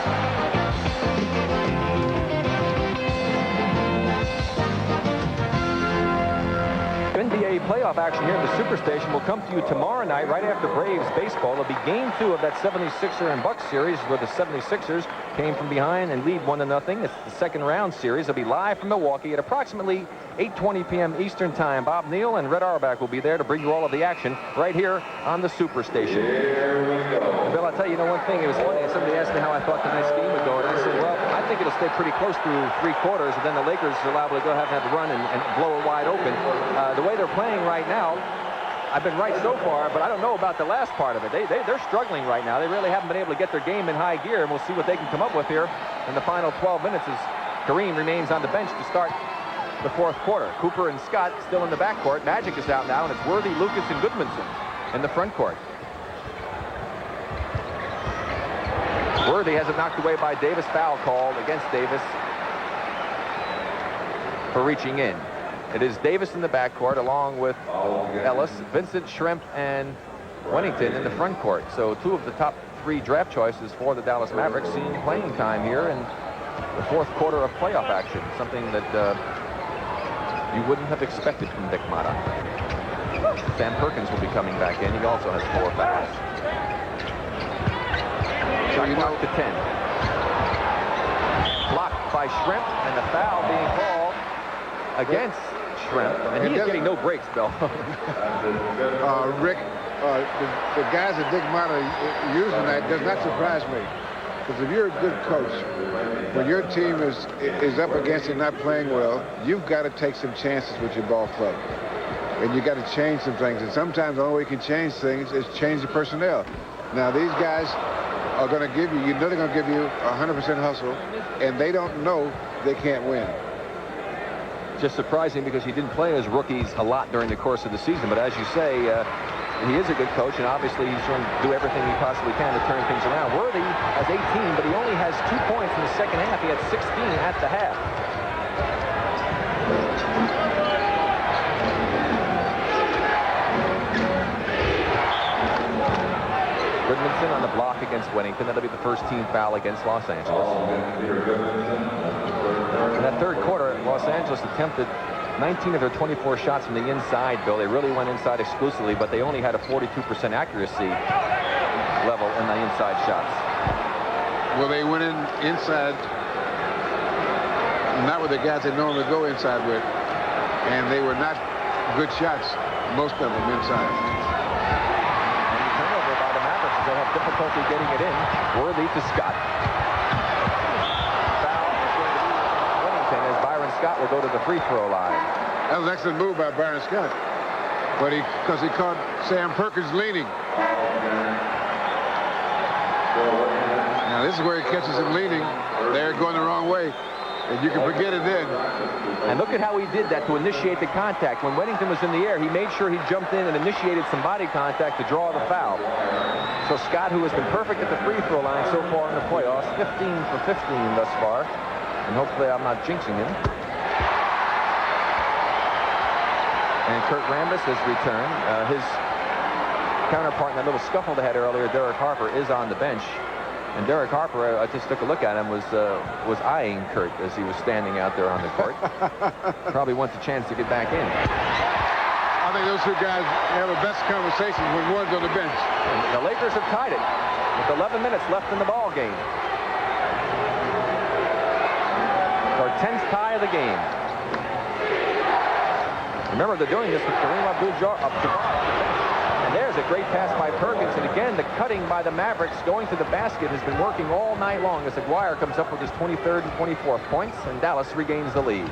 NBA playoff action here in the Superstation will come to you tomorrow night right after Braves baseball. It'll be game 2 of that 76er and Bucks series where the 76ers came from behind and lead 1-0. It's the second round series. It'll be live from Milwaukee at approximately 8:20 p.m. Eastern time. Bob Neal and Red Auerbach will be there to bring you all of the action right here on the Superstation. Bill, I'll tell you, one thing, it was funny. Somebody asked me how I thought tonight's game would go, and I said, well, I think it'll stay pretty close through 3 quarters, and then the Lakers are liable to go ahead and have a run and blow it wide open. The way they're playing right now, I've been right so far, but I don't know about the last part of it. They're struggling right now. They really haven't been able to get their game in high gear, and we'll see what they can come up with here in the final 12 minutes as Kareem remains on the bench to start the fourth quarter. Cooper and Scott still in the backcourt. Magic is out now, and it's Worthy, Lucas, and Goodmanson in the front court. Worthy has it knocked away by Davis. Foul called against Davis for reaching in. It is Davis in the backcourt along with Ellis, Vincent, Schrempf, and Wennington in the front court. So 2 of the top 3 draft choices for the Dallas Mavericks seeing playing time here in the fourth quarter of playoff action. Something that you wouldn't have expected from Dick Motta. Sam Perkins will be coming back in. He also has 4 fouls. Shot clock to 10. Blocked by Schrempf, and the foul being called against Schrempf. And he is getting no breaks, Bill. Rick, the guys that Dick Motta using that does not surprise me. Because if you're a good coach, when your team is up against it not playing well, you've got to take some chances with your ball club. And you got to change some things. And sometimes the only way you can change things is change the personnel. Now, these guys are going to give you, they're going to give you 100% hustle, and they don't know they can't win. Just surprising because he didn't play as rookies a lot during the course of the season. But as you say, he is a good coach, and obviously he's going to do everything he possibly can to turn things around. Worthy has 18, but he only has 2 points in the second half. He had 16 at the half. Goodmanson on the block against Wennington. That'll be the first team foul against Los Angeles. In that third quarter, Los Angeles attempted 19 of their 24 shots from the inside, Bill. They really went inside exclusively, but they only had a 42% accuracy level in the inside shots. Well, they went inside, not with the guys they normally go inside with, and they were not good shots, most of them inside. And turnover by the Mavericks as they have difficulty getting it in. Worthy to Scott. Foul is going to be Wennington as Byron Scott will go to the free throw line. That was an excellent move by Byron Scott, but because he caught Sam Perkins leaning. Now this is where he catches him leaning. They're going the wrong way, and you can forget it then. And look at how he did that to initiate the contact. When Wennington was in the air, he made sure he jumped in and initiated some body contact to draw the foul. So Scott, who has been perfect at the free throw line so far in the playoffs, 15 for 15 thus far, and hopefully I'm not jinxing him. And Kurt Rambis has returned. His counterpart in that little scuffle they had earlier, Derek Harper, is on the bench. And Derek Harper, I just took a look at him, was eyeing Kurt as he was standing out there on the court. Probably wants a chance to get back in. I think those two guys have the best conversations when one's on the bench. And the Lakers have tied it with 11 minutes left in the ball game. Our 10th tie of the game. Remember, they're doing this with Kareem Abdul-Jabbar. And there's a great pass by Perkins. And again, the cutting by the Mavericks going to the basket has been working all night long as Aguirre comes up with his 23rd and 24th points, and Dallas regains the lead.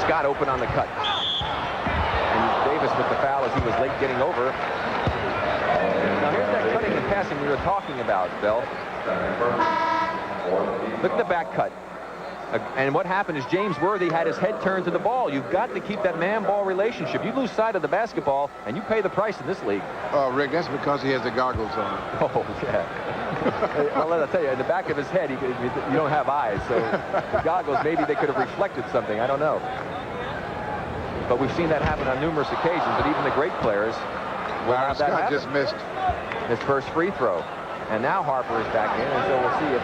Scott open on the cut. And Davis with the foul as he was late getting over. Now here's that cutting and passing we were talking about, Bill. Look at the back cut. And what happened is James Worthy had his head turned to the ball. You've got to keep that man-ball relationship. You lose sight of the basketball, and you pay the price in this league. Oh, Rick, that's because he has the goggles on. Oh, yeah. Well, I'll tell you, in the back of his head, you don't have eyes. So the goggles, maybe they could have reflected something. I don't know. But we've seen that happen on numerous occasions. But even the great players will have that happen. Just missed his first free throw. And now Harper is back in, and so we'll see if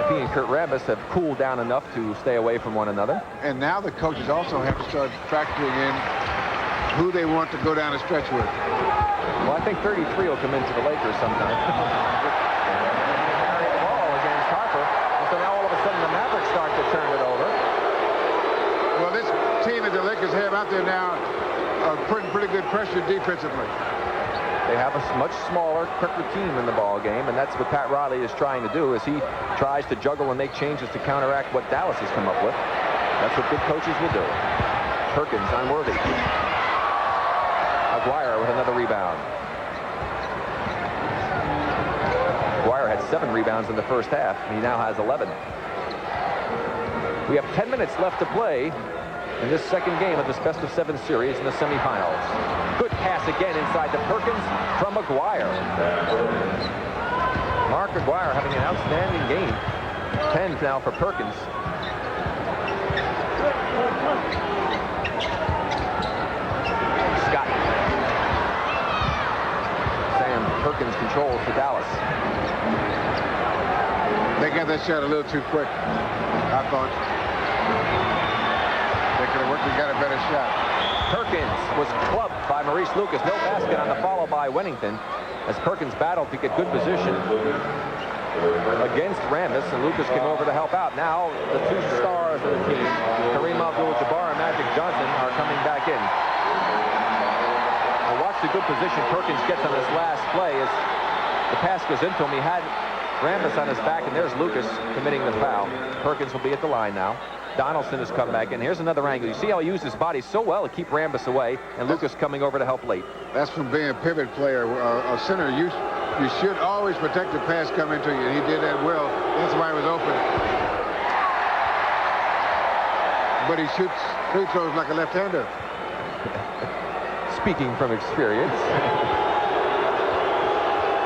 he and Kurt Rambis have cooled down enough to stay away from one another. And now the coaches also have to start factoring in who they want to go down the stretch with. Well, I think 33 will come into the Lakers sometime. Carry the ball against Harper, and so now all of a sudden the Mavericks start to turn it over. Well, this team that the Lakers have out there now are putting pretty good pressure defensively. They have a much smaller, quicker team in the ball game, and that's what Pat Riley is trying to do, as he tries to juggle and make changes to counteract what Dallas has come up with. That's what good coaches will do. Perkins on Worthy. Aguirre with another rebound. Aguirre had 7 rebounds in the first half. He now has 11. We have 10 minutes left to play in this second game of this best-of-7 series in the semifinals. Good pass again inside to Perkins from Aguirre. Mark Aguirre having an outstanding game. 10 now for Perkins. Scott. Sam Perkins controls for Dallas. They got that shot a little too quick, I thought. They could have worked and got a better shot. Perkins was clubbed by Maurice Lucas. No basket on the follow by Wennington as Perkins battled to get good position against Rambis, and Lucas came over to help out. Now the 2 stars of the team, Kareem Abdul-Jabbar and Magic Johnson, are coming back in. Well, watch the good position Perkins gets on this last play as the pass goes into him. He had Rambis on his back, and there's Lucas committing the foul. Perkins will be at the line now. Donaldson has come back in. Here's another angle. You see how he used his body so well to keep Rambis away, and Lucas coming over to help late. That's from being a pivot player. A center, you should always protect the pass coming to you, and he did that well. That's why he was open. But he shoots free throws like a left-hander. Speaking from experience.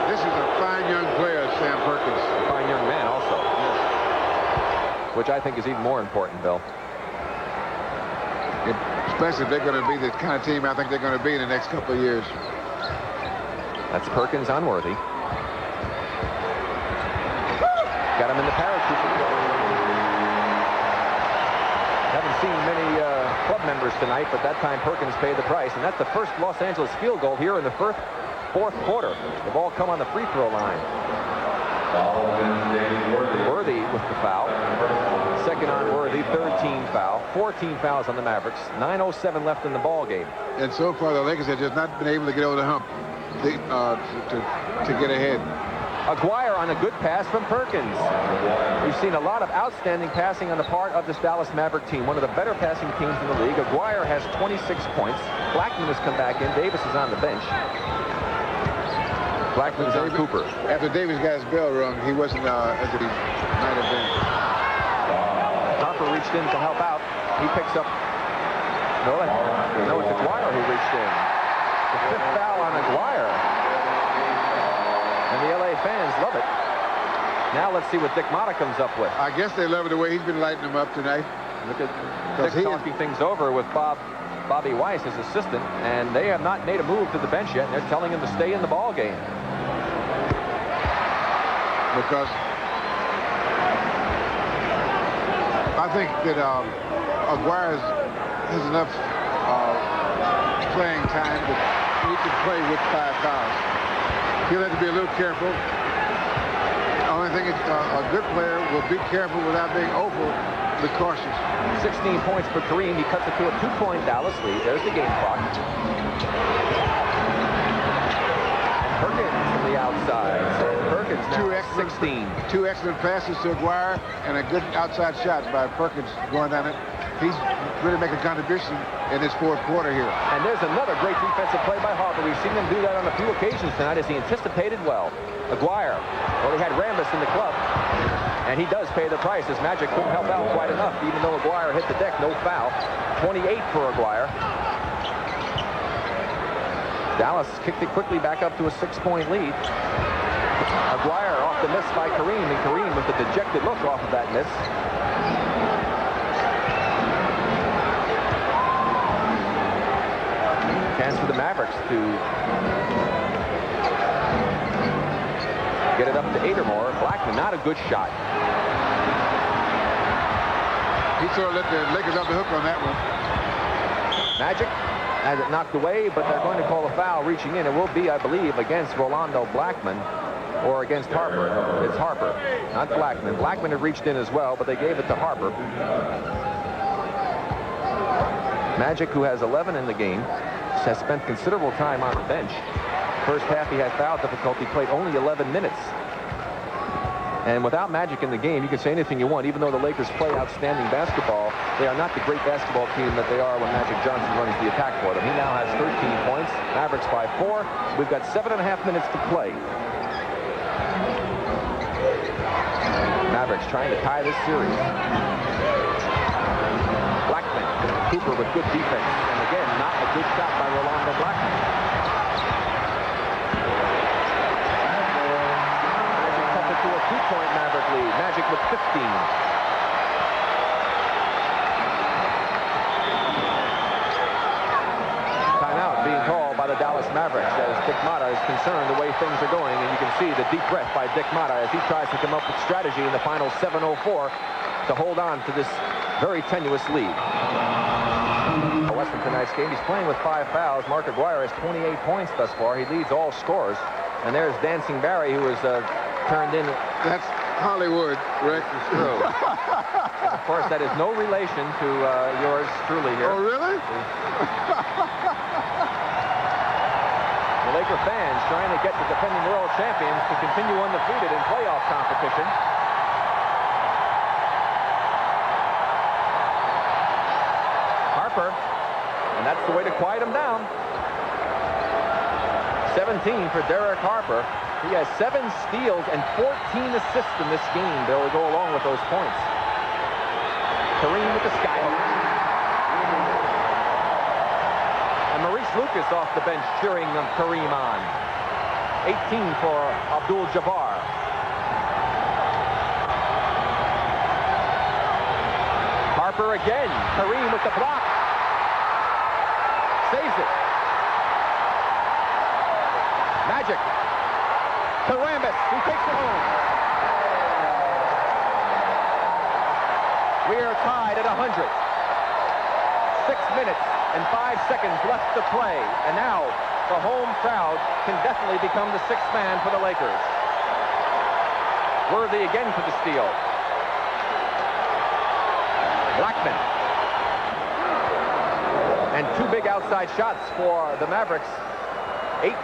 This is a fine young player, Sam Perkins. A fine young man also. Yes. Which I think is even more important, Bill. Especially if they're going to be the kind of team I think they're going to be in the next couple of years. That's Perkins on Worthy. Got him in the paratrooper. Haven't seen many club members tonight, but that time Perkins paid the price. And that's the first Los Angeles field goal here in the fourth quarter. The ball come on the free throw line. Worthy with the foul. Second on Worthy, third team foul. 14 fouls on the Mavericks. 9:07 left in the ball game. And so far, the Lakers have just not been able to get over the hump to get ahead. Aguirre on a good pass from Perkins. We've seen a lot of outstanding passing on the part of this Dallas Maverick team, one of the better passing teams in the league. Aguirre has 26 points. Blackman has come back in. Davis is on the bench. Blackman's on Cooper. After Davis got his bell rung, he wasn't as he might have been. Harper reached in to help out. He picks up. No, it's Aguirre who reached in. The fifth foul on Aguirre. And the LA fans love it. Now let's see what Dick Motta comes up with. I guess they love it the way he's been lighting them up tonight. Look at Dick talking things over with Bobby Weiss, his assistant, and they have not made a move to the bench yet, and they're telling him to stay in the ball game. Because I think that Aguirre has enough playing time that he can play with 5 fouls. He'll have to be a little careful. The only thing is a good player will be careful without being overly cautious. 16 points for Kareem. He cuts it to a 2-point Dallas lead. There's the game clock. And Perkins from the outside. Perkins now 16. 2 excellent passes to Aguirre and a good outside shot by Perkins going down it. He's really making a contribution in this fourth quarter here. And there's another great defensive play by Harper. We've seen him do that on a few occasions tonight as he anticipated well. Aguirre, well, he had Rambis in the club, and he does pay the price as Magic couldn't help out quite enough, even though Aguirre hit the deck, no foul. 28 for Aguirre. Dallas kicked it quickly back up to a 6-point lead. Aguirre off the miss by Kareem, and Kareem with a dejected look off of that miss. Chance for the Mavericks to get it up to 8 or more. Blackman, not a good shot. He sort of let the Lakers off the hook on that one. Magic has it knocked away, but they're going to call a foul reaching in. It will be, I believe, against Rolando Blackman or against Harper. It's Harper, not Blackman. Blackman had reached in as well, but they gave it to Harper. Magic, who has 11 in the game, has spent considerable time on the bench. First half he had foul difficulty, played only 11 minutes. And without Magic in the game, you can say anything you want. Even though the Lakers play outstanding basketball, they are not the great basketball team that they are when Magic Johnson runs the attack for them. He now has 13 points, Mavericks by 4. We've got 7.5 minutes to play. Mavericks trying to tie this series. Blackman, Cooper with good defense. And again, not a good shot by Rolando Blackman. Magic cuts it to a 2-point Maverick lead. Magic with 15. Timeout being called by the Dallas Mavericks as Dick Motta is concerned the way things are going, and you can see the deep breath by Dick Motta as he tries to come up with strategy in the final 7:04 to hold on to this very tenuous lead. From tonight's game, he's playing with 5 fouls. Mark Aguirre has 28 points thus far. He leads all scorers. And there's Dancing Barry, who was turned in. That's Hollywood, Rick. It's true. And of course, that is no relation to yours truly here. Oh, really? The Laker fans trying to get the defending world champions to continue undefeated in playoff competition. Harper. And that's the way to quiet him down. 17 for Derek Harper. He has 7 steals and 14 assists in this game. They'll go along with those points. Kareem with the skyhook. Lucas off the bench cheering Kareem on. 18 for Abdul-Jabbar. Harper again. Kareem with the block. Saves it. Magic. To Rambis, who takes it home. We are tied at 100. 6 minutes and 5 seconds left to play. And now the home crowd can definitely become the sixth man for the Lakers. Worthy again for the steal. Blackman. And two big outside shots for the Mavericks. 18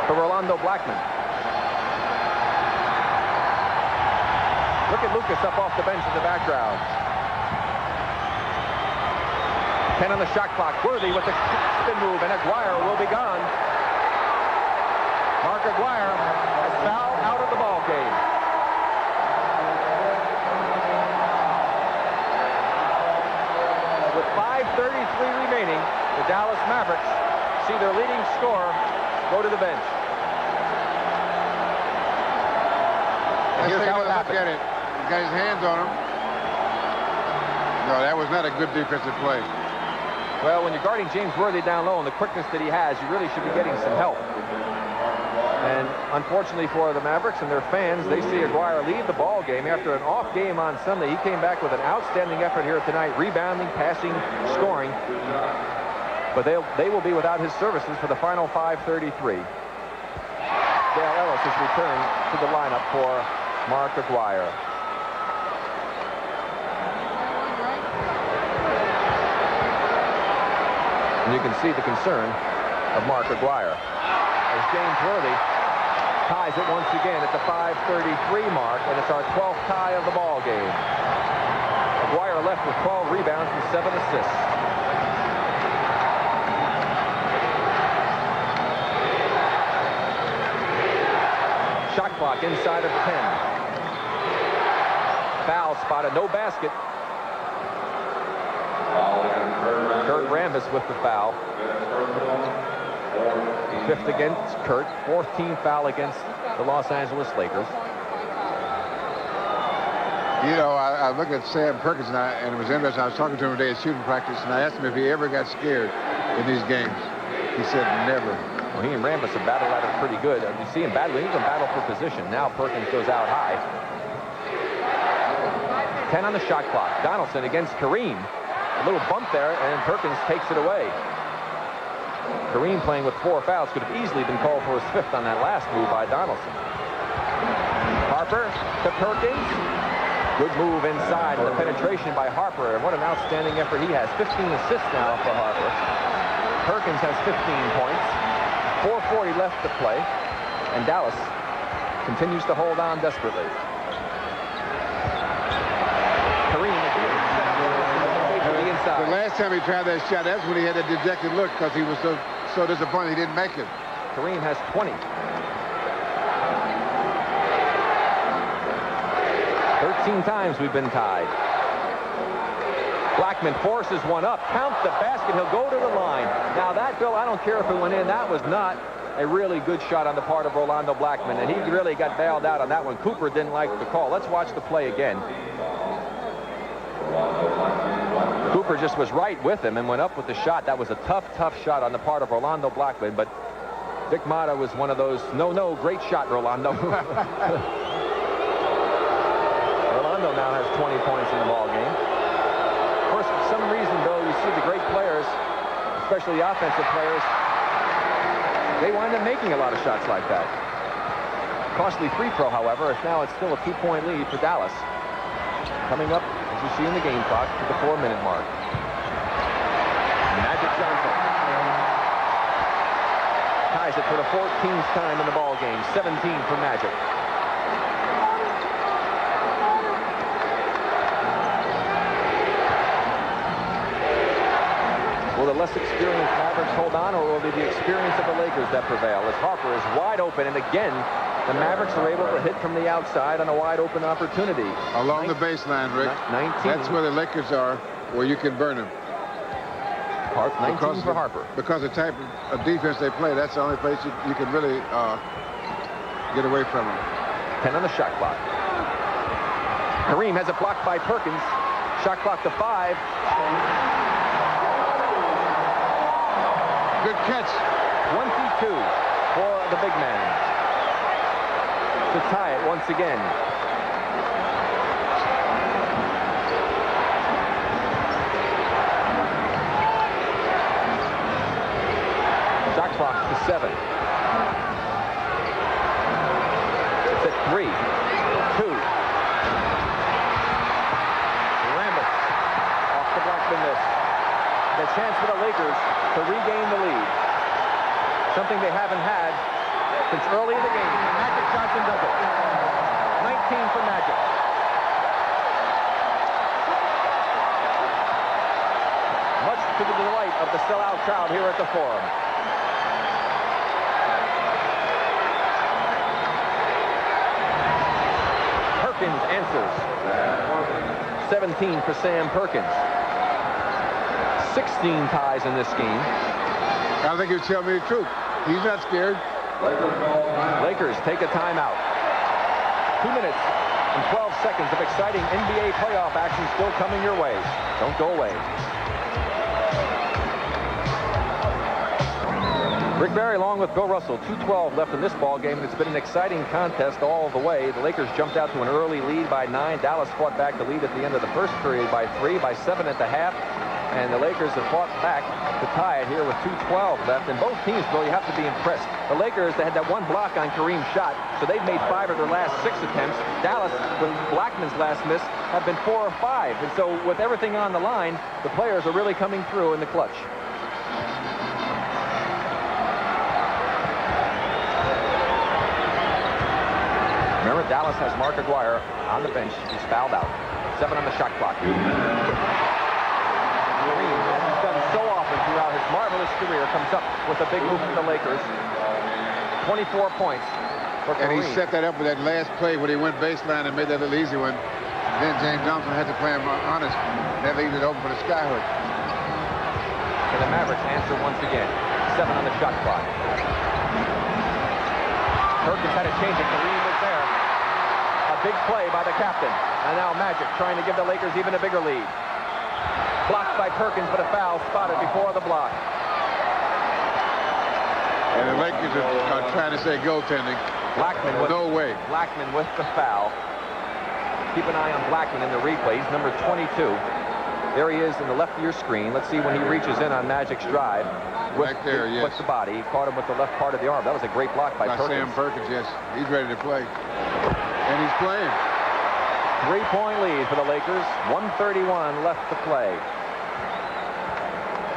for Rolando Blackman. Look at Lucas up off the bench in the background. 10 on the shot clock. Worthy with the spin move, and Aguirre will be gone. Mark Aguirre has fouled out of the ball game. With 5:33 remaining, the Dallas Mavericks see their leading scorer go to the bench. Here's how it happened. Look at it. He got his hands on him. No, that was not a good defensive play. Well, when you're guarding James Worthy down low and the quickness that he has, you really should be getting some help. And unfortunately for the Mavericks and their fans, they see Aguirre leave the ball game after an off game on Sunday. He came back with an outstanding effort here tonight, rebounding, passing, scoring. But they will be without his services for the final 5:33. Dale Ellis has returned to the lineup for Mark Aguirre. And you can see the concern of Mark Aguirre as James Worthy ties it once again at the 5:33 mark, and it's our 12th tie of the ball game. Aguirre left with 12 rebounds and 7 assists. Shot clock inside of 10. Foul spotted, no basket. Kurt Rambis with the foul. 5th against Kurt. 4th team foul against the Los Angeles Lakers. You know, I looked at Sam Perkins, and it was interesting. I was talking to him today at shooting practice, and I asked him if he ever got scared in these games. He said never. Well, he and Rambis have battled at it pretty good. You see him battling, he can battle for position. Now Perkins goes out high. 10 on the shot clock. Donaldson against Kareem. A little bump there, and Perkins takes it away. Kareem, playing with 4 fouls, could have easily been called for his 5th on that last move by Donaldson. Harper to Perkins. Good move inside, and the penetration by Harper, and what an outstanding effort he has. 15 assists now for Harper. Perkins has 15 points. 4:40 left to play, and Dallas continues to hold on desperately. Kareem the inside. The last time he tried that shot, that's when he had a dejected look because he was so disappointed he didn't make it. Kareem has 20. 13 times we've been tied. Blackman forces one up. Count the basket. He'll go to the line. Now that, Bill, I don't care if it went in. That was not a really good shot on the part of Rolando Blackman, and he really got bailed out on that one. Cooper didn't like the call. Let's watch the play again. Cooper just was right with him and went up with the shot. That was a tough shot on the part of Rolando Blackman, but Dick Motta was one of those, no, great shot, Rolando. Rolando now has 20 points in the ball game. Of course, for some reason, though, you see the great players, especially the offensive players, they wind up making a lot of shots like that. Costly free throw, however, now it's still a 2-point lead for Dallas. Coming up, as you see in the game clock, to the 4-minute mark. Magic Johnson ties it for the 14th time in the ball game. 17 for Magic. Will the less experienced Mavericks hold on, or will it be the experience of the Lakers that prevail? As Harper is wide open, and again, the Mavericks are able to hit from the outside on a wide open opportunity. Along the baseline, Rick. 19. That's where the Lakers are, where you can burn them. 19 for Harper. Because the type of defense they play, that's the only place you can really get away from them. 10 on the shot clock. Kareem has it blocked by Perkins. Shot clock to 5. Good catch. 22 for the big man to tie it once again. Shot clock to 7. It's at 3, 2. Rambis off the Blackman miss. The chance for the Lakers to regain the lead. Something they haven't had since early in the game. Magic Johnson does it. 19 for Magic. Much to the delight of the sellout crowd here at the Forum. Perkins answers. 17 for Sam Perkins. 16 ties in this game. I think he'll tell me the truth. He's not scared. Lakers take a timeout. 2 minutes and 12 seconds of exciting NBA playoff action still coming your way. Don't go away. Rick Barry along with Bill Russell. 2:12 left in this ball game, and it's been an exciting contest all the way. The Lakers jumped out to an early lead by 9. Dallas fought back the lead at the end of the first period by 3, by 7 at the half. And the Lakers have fought back to tie it here with 2:12 left. And both teams, Bill, you have to be impressed. The Lakers, they had that one block on Kareem's shot, so they've made 5 of their last 6 attempts. Dallas, with Blackman's last miss, have been 4 or 5. And so with everything on the line, the players are really coming through in the clutch. Remember, Dallas has Mark Aguirre on the bench. He's fouled out. 7 on the shot clock. Kareem, as he's done so often throughout his marvelous career, comes up with a big move for the Lakers. 24 points for Kareem. And he set that up with that last play when he went baseline and made that little easy one. Then James Johnson had to play him honest. That leaves it open for the skyhook. And the Mavericks answer once again. 7 on the shot clock. Perkins had a change it. Kareem was there. A big play by the captain. And now Magic trying to give the Lakers even a bigger lead. Blocked by Perkins, but a foul spotted before the block. And the Lakers are trying to say goaltending. Blackman with, no way. Blackman with the foul. Keep an eye on Blackman in the replays. Number 22. There he is in the left of your screen. Let's see when he reaches in on Magic's drive. Back there, yes. With the body. He caught him with the left part of the arm. That was a great block by Perkins. Sam Perkins, yes. He's ready to play. And he's playing. 3-point lead for the Lakers. 1:31 left to play.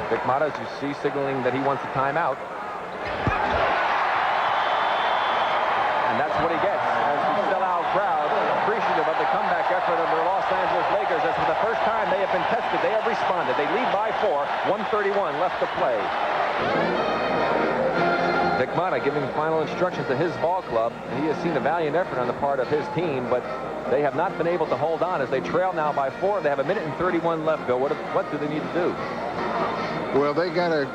Vic Mata, as you see, signaling that he wants a timeout. And that's what he gets as the sellout crowd appreciative of the comeback effort of the Los Angeles Lakers. As for the first time they have been tested, they have responded. They lead by 4. 1:31 left to play. Vic Mata giving final instructions to his ball club, and he has seen a valiant effort on the part of his team, but they have not been able to hold on as they trail now by 4. They have 1:31 left, Bill. What do they need to do? Well, they got to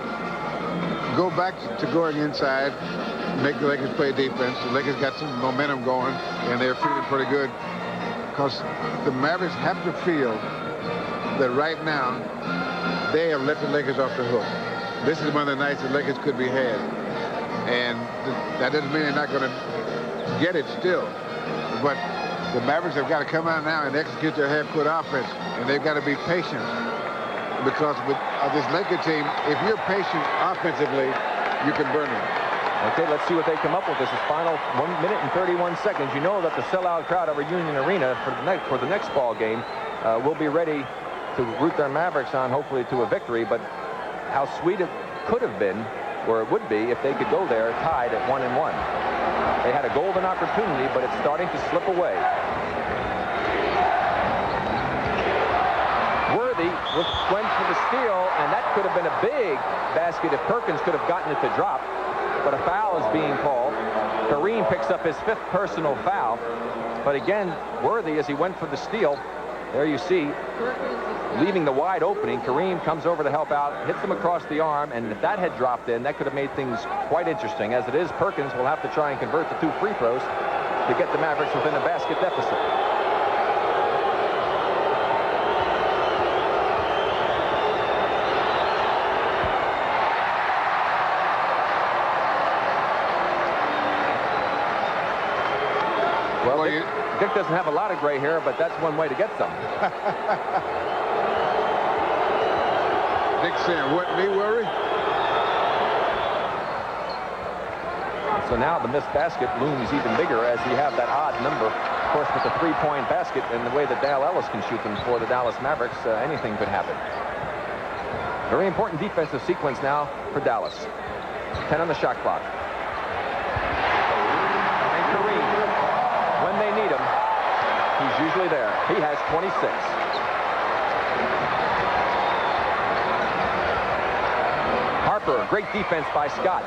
go back to going inside, make the Lakers play defense. The Lakers got some momentum going, and they're feeling pretty good because the Mavericks have to feel that right now they have let the Lakers off the hook. This is one of the nights the Lakers could be had. And that doesn't mean they're not going to get it still. But the Mavericks have got to come out now and execute their half-court offense. And they've got to be patient. Because with this Laker team, if you're patient offensively, you can burn them. Okay, let's see what they come up with. This is final 1 minute and 31 seconds. You know that the sellout crowd over Union Arena for the next ball game will be ready to root their Mavericks on, hopefully, to a victory. But how sweet it could have been, or it would be, if they could go there tied at 1-1. They had a golden opportunity, but it's starting to slip away. Worthy went for the steal, and that could have been a big basket if Perkins could have gotten it to drop. But a foul is being called. Kareem picks up his 5th personal foul. But again, Worthy, as he went for the steal, There you see, leaving the wide opening, Kareem comes over to help out, hits him across the arm, and if that had dropped in, that could have made things quite interesting. As it is, Perkins will have to try and convert the 2 free throws to get the Mavericks within a basket deficit. Well, Dick doesn't have a lot of gray hair, but that's one way to get some. Dick saying, what, me worry? So now the missed basket looms even bigger as you have that odd number. Of course, with the 3-point basket and the way that Dale Ellis can shoot them for the Dallas Mavericks, anything could happen. Very important defensive sequence now for Dallas. 10 on the shot clock. And Kareem, when they need him, he's usually there. He has 26. Harper, great defense by Scott.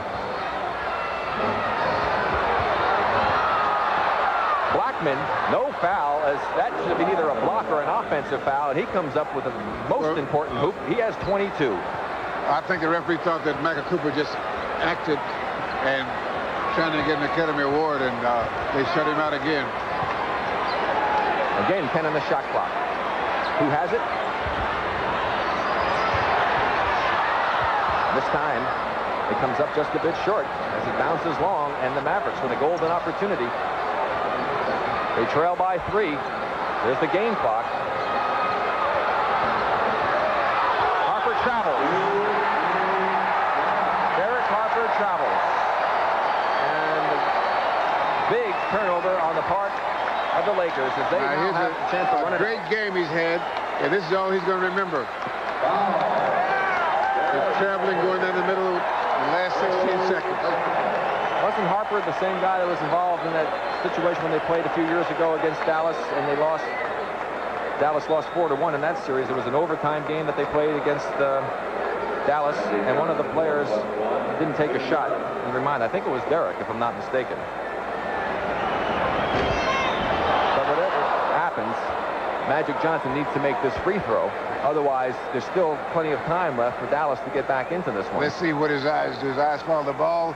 Blackman, no foul, as that should have been either a block or an offensive foul, and he comes up with the most important hoop. He has 22. I think the referee thought that Michael Cooper just acted and trying to get an Academy Award, and they shut him out again. Again, 10 on the shot clock. Who has it? This time, it comes up just a bit short as it bounces long, and the Mavericks with a golden opportunity. They trail by 3. There's the game clock. Harper travels. Derek Harper travels. And big turnover on the part of the Lakers as they now have a chance to run it. Great game he's had, and this is all he's going to remember. He's traveling, going down the middle of the last 16 seconds. Wasn't Harper the same guy that was involved in that situation when they played a few years ago against Dallas and they lost? Dallas lost 4-1 in that series. It was an overtime game that they played against Dallas, and one of the players didn't take a shot. And remind, I think it was Derek, if I'm not mistaken. But whatever happens, Magic Johnson needs to make this free throw. Otherwise, there's still plenty of time left for Dallas to get back into this one. Let's see what his eyes do. His eyes follow the ball.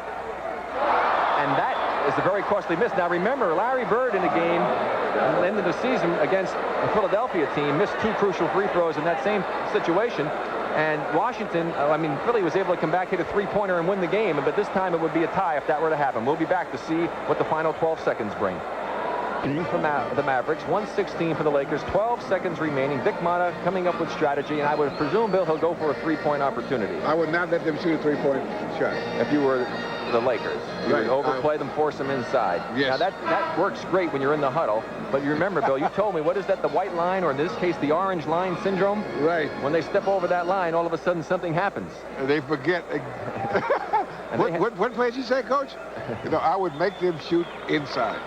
And that is a very costly miss. Now remember, Larry Bird in the game at the end of the season against the Philadelphia team missed 2 crucial free throws in that same situation. And Washington, Philly was able to come back, hit a 3-pointer and win the game. But this time it would be a tie if that were to happen. We'll be back to see what the final 12 seconds bring. From the Mavericks, 1:16 for the Lakers, 12 seconds remaining. Dick Motta coming up with strategy, and I would presume, Bill, he'll go for a 3-point opportunity. I would not let them shoot a 3-point shot. If you were the Lakers, you would overplay them, force them inside. Yes. Now that works great when you're in the huddle, but you remember, Bill, you told me, what is that, the white line, or in this case, the orange line syndrome? Right. When they step over that line, all of a sudden something happens. They forget. What play did you say, Coach? I would make them shoot inside.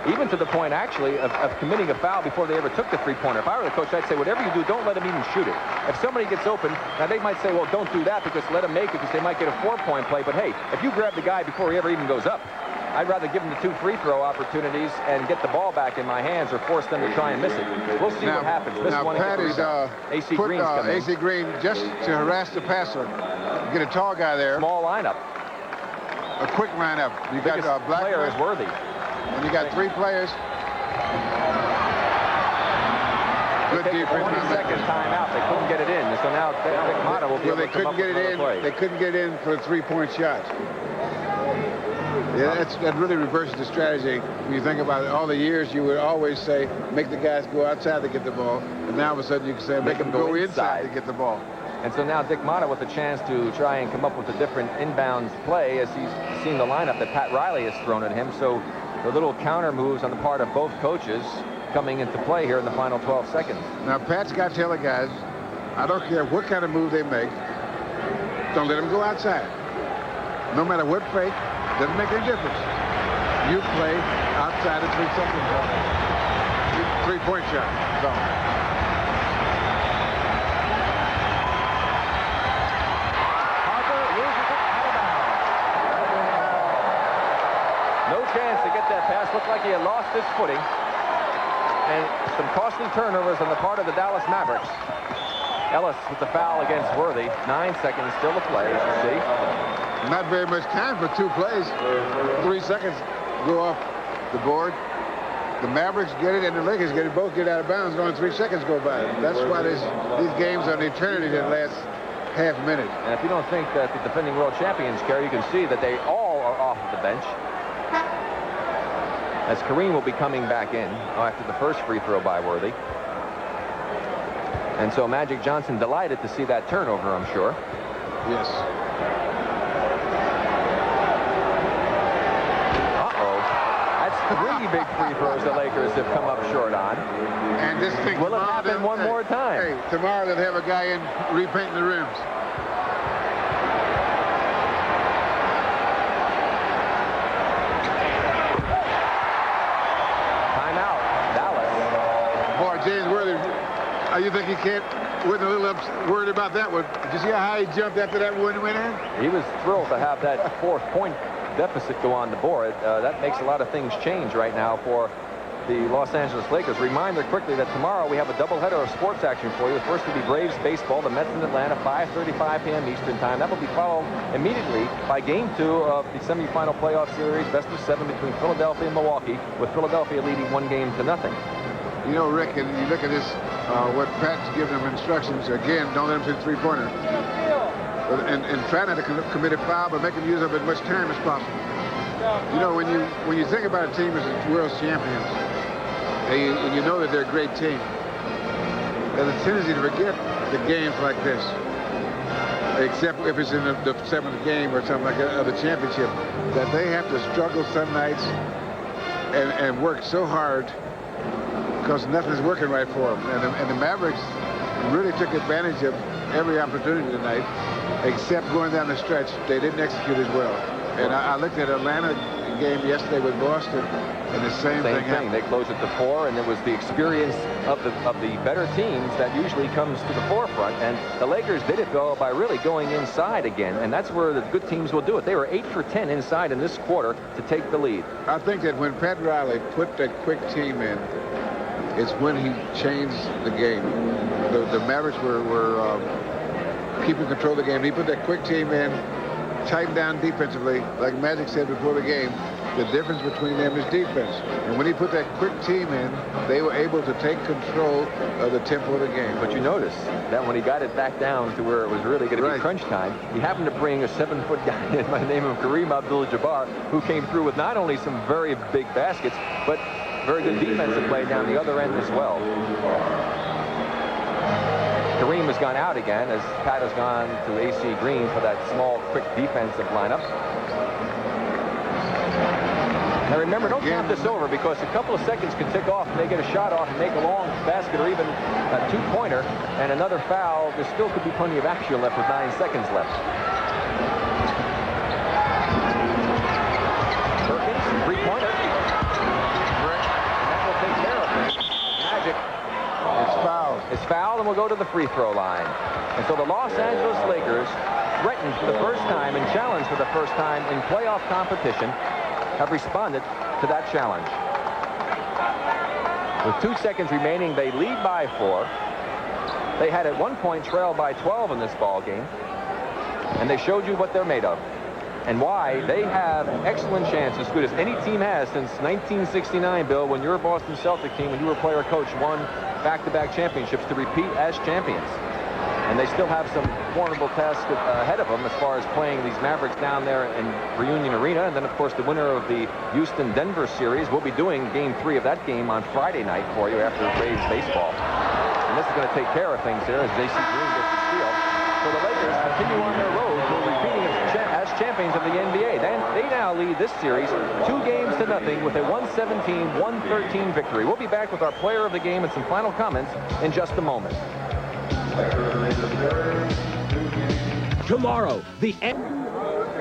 Even to the point, actually, of committing a foul before they ever took the 3-pointer. If I were the coach, I'd say, whatever you do, don't let them even shoot it. If somebody gets open, now they might say, well, don't do that because let them make it because they might get a 4-point play. But, hey, if you grab the guy before he ever even goes up, I'd rather give them the 2 free throw opportunities and get the ball back in my hands or force them to try and miss it. We'll see what happens. Now, Pat is AC put Green's coming in. AC Green just to harass the passer. Get a tall guy there. Small lineup. A quick lineup. You got Black player is Worthy. And you got 3 players. Good defense. 40-second timeout. They couldn't get it in. So now Dick Motta will be able to come up with another play. They couldn't get it in for a 3-point shot. Yeah, that really reverses the strategy. When you think about it, all the years you would always say, make the guys go outside to get the ball. And now all of a sudden you can say, make them go inside to get the ball. And so now Dick Motta with a chance to try and come up with a different inbounds play as he's seen the lineup that Pat Riley has thrown at him. So the little counter moves on the part of both coaches coming into play here in the final 12 seconds. Now, Pat's got to tell the guys, I don't care what kind of move they make, don't let them go outside. No matter what fake, doesn't make any difference. You play outside of 3 seconds. 3-point shot. So. Chance to get that pass. Looked like he had lost his footing. and some costly turnovers on the part of the Dallas Mavericks. Ellis with the foul against Worthy. 9 seconds still to play, as you see. Not very much time for 2 plays. 3 seconds go off the board. The Mavericks get it and the Lakers get it. Both get out of bounds. Only 3 seconds go by. That's why these games are an eternity that lasts half a minute. And if you don't think that the defending world champions care, you can see that they all are off of the bench. As Kareem will be coming back in after the first free throw by Worthy. And so Magic Johnson delighted to see that turnover, I'm sure. Yes. That's 3 big free throws the Lakers have come up short on. And this thing will it happen one more time? Hey, tomorrow they'll have a guy in repainting the rims. Timeout, Dallas. Boy, James Worthy, you think he wasn't a little worried about that one? Did you see how high he jumped after that one went in? He was thrilled to have that 4th-point deficit go on the board. That makes a lot of things change right now for the Los Angeles Lakers. Reminder quickly that tomorrow we have a doubleheader of sports action for you. The first will be Braves baseball, the Mets in Atlanta, 5:35 p.m. Eastern time. That will be followed immediately by Game 2 of the semifinal playoff series, best of 7 between Philadelphia and Milwaukee, with Philadelphia leading 1-0. You know, Rick, and you look at this, what Pat's giving them instructions, again, don't let him shoot 3-pointer. And try not to commit a foul, but make them use up as much time as possible. You know, when you think about a team as world champions, and you know that they're a great team, there's a tendency to forget the games like this, except if it's in the 7th game or something like that, of the championship, that they have to struggle some nights and work so hard because nothing's working right for them. And the Mavericks really took advantage of every opportunity tonight, except going down the stretch. They didn't execute as well. And I looked at Atlanta game yesterday with Boston, and the same thing happened. They closed it to 4, and it was the experience of the better teams that usually comes to the forefront. And the Lakers did it, though, by really going inside again, and that's where the good teams will do it. They were 8 for 10 inside in this quarter to take the lead. I think that when Pat Riley put that quick team in, it's when he changed the game. The Mavericks were keeping control of the game. He put that quick team in, tightened down defensively. Like Magic said before the game, the difference between them is defense. And when he put that quick team in, they were able to take control of the tempo of the game. But you notice that when he got it back down to where it was really going to be crunch time, he happened to bring a 7-foot guy in by the name of Kareem Abdul-Jabbar, who came through with not only some very big baskets, but very good defensive play down the other end as well. Kareem has gone out again as Pat has gone to AC Green for that small, quick defensive lineup. Now remember, don't count this over because a couple of seconds can tick off and they get a shot off and make a long basket or even a 2-pointer and another foul. There still could be plenty of action left with 9 seconds left. Perkins, 3-pointer. That will take care of it. Magic. It's fouled and will go to the free throw line. And so the Los Angeles Lakers, threatened for the first time and challenged for the first time in playoff competition, have responded to that challenge. With 2 seconds remaining, they lead by 4. They had at one point trailed by 12 in this ball game, and they showed you what they're made of and why they have an excellent chance, as good as any team has since 1969, Bill, when your Boston Celtic team, when you were player coach, won back-to-back championships, to repeat as champions. And they still have some formidable tasks ahead of them as far as playing these Mavericks down there in Reunion Arena. And then, of course, the winner of the Houston-Denver series will be doing Game 3 of that game on Friday night for you after Braves baseball. And this is going to take care of things here as J.C. Green gets the steal. So the Lakers continue on their road to repeating as champions of the NBA. They now lead this series 2-0 with a 117-113 victory. We'll be back with our player of the game and some final comments in just a moment. Tomorrow,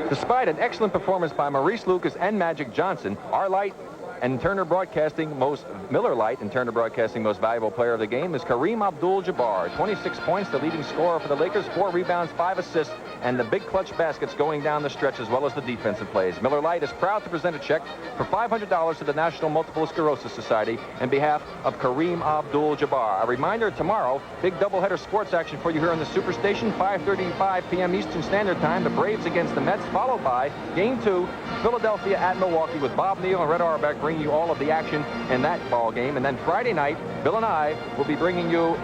despite an excellent performance by Maurice Lucas and Magic Johnson, our Light and Turner Broadcasting Miller Lite and Turner Broadcasting most valuable player of the game is Kareem Abdul-Jabbar. 26 points, the leading scorer for the Lakers, 4 rebounds, 5 assists, and the big clutch baskets going down the stretch, as well as the defensive plays. Miller Lite is proud to present a check for $500 to the National Multiple Sclerosis Society in behalf of Kareem Abdul-Jabbar. A reminder, tomorrow, big doubleheader sports action for you here on the Superstation, 5:35 p.m. Eastern Standard Time. The Braves against the Mets, followed by Game 2, Philadelphia at Milwaukee, with Bob Neal and Red Auerbach bringing you all of the action in that ball game. And then Friday night, Bill and I will be bringing you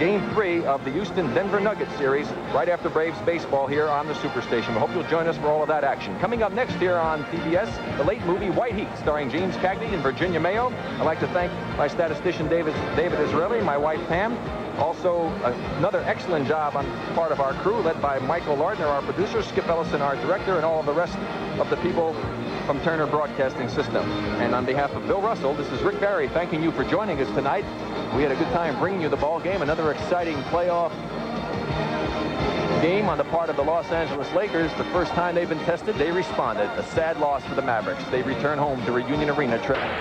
Game 3 of the Houston-Denver Nuggets series right after Braves baseball here on the Superstation. We hope you'll join us for all of that action. Coming up next here on PBS, the late movie White Heat, starring James Cagney and Virginia Mayo. I'd like to thank my statistician David Israeli, my wife Pam. Also, another excellent job on part of our crew, led by Michael Lardner, our producer, Skip Ellison, our director, and all of the rest of the people from Turner Broadcasting System. And on behalf of Bill Russell, this is Rick Barry thanking you for joining us tonight. We had a good time bringing you the ball game. Another exciting playoff game on the part of the Los Angeles Lakers. The first time they've been tested, they responded. A sad loss for the Mavericks. They return home to Reunion Arena.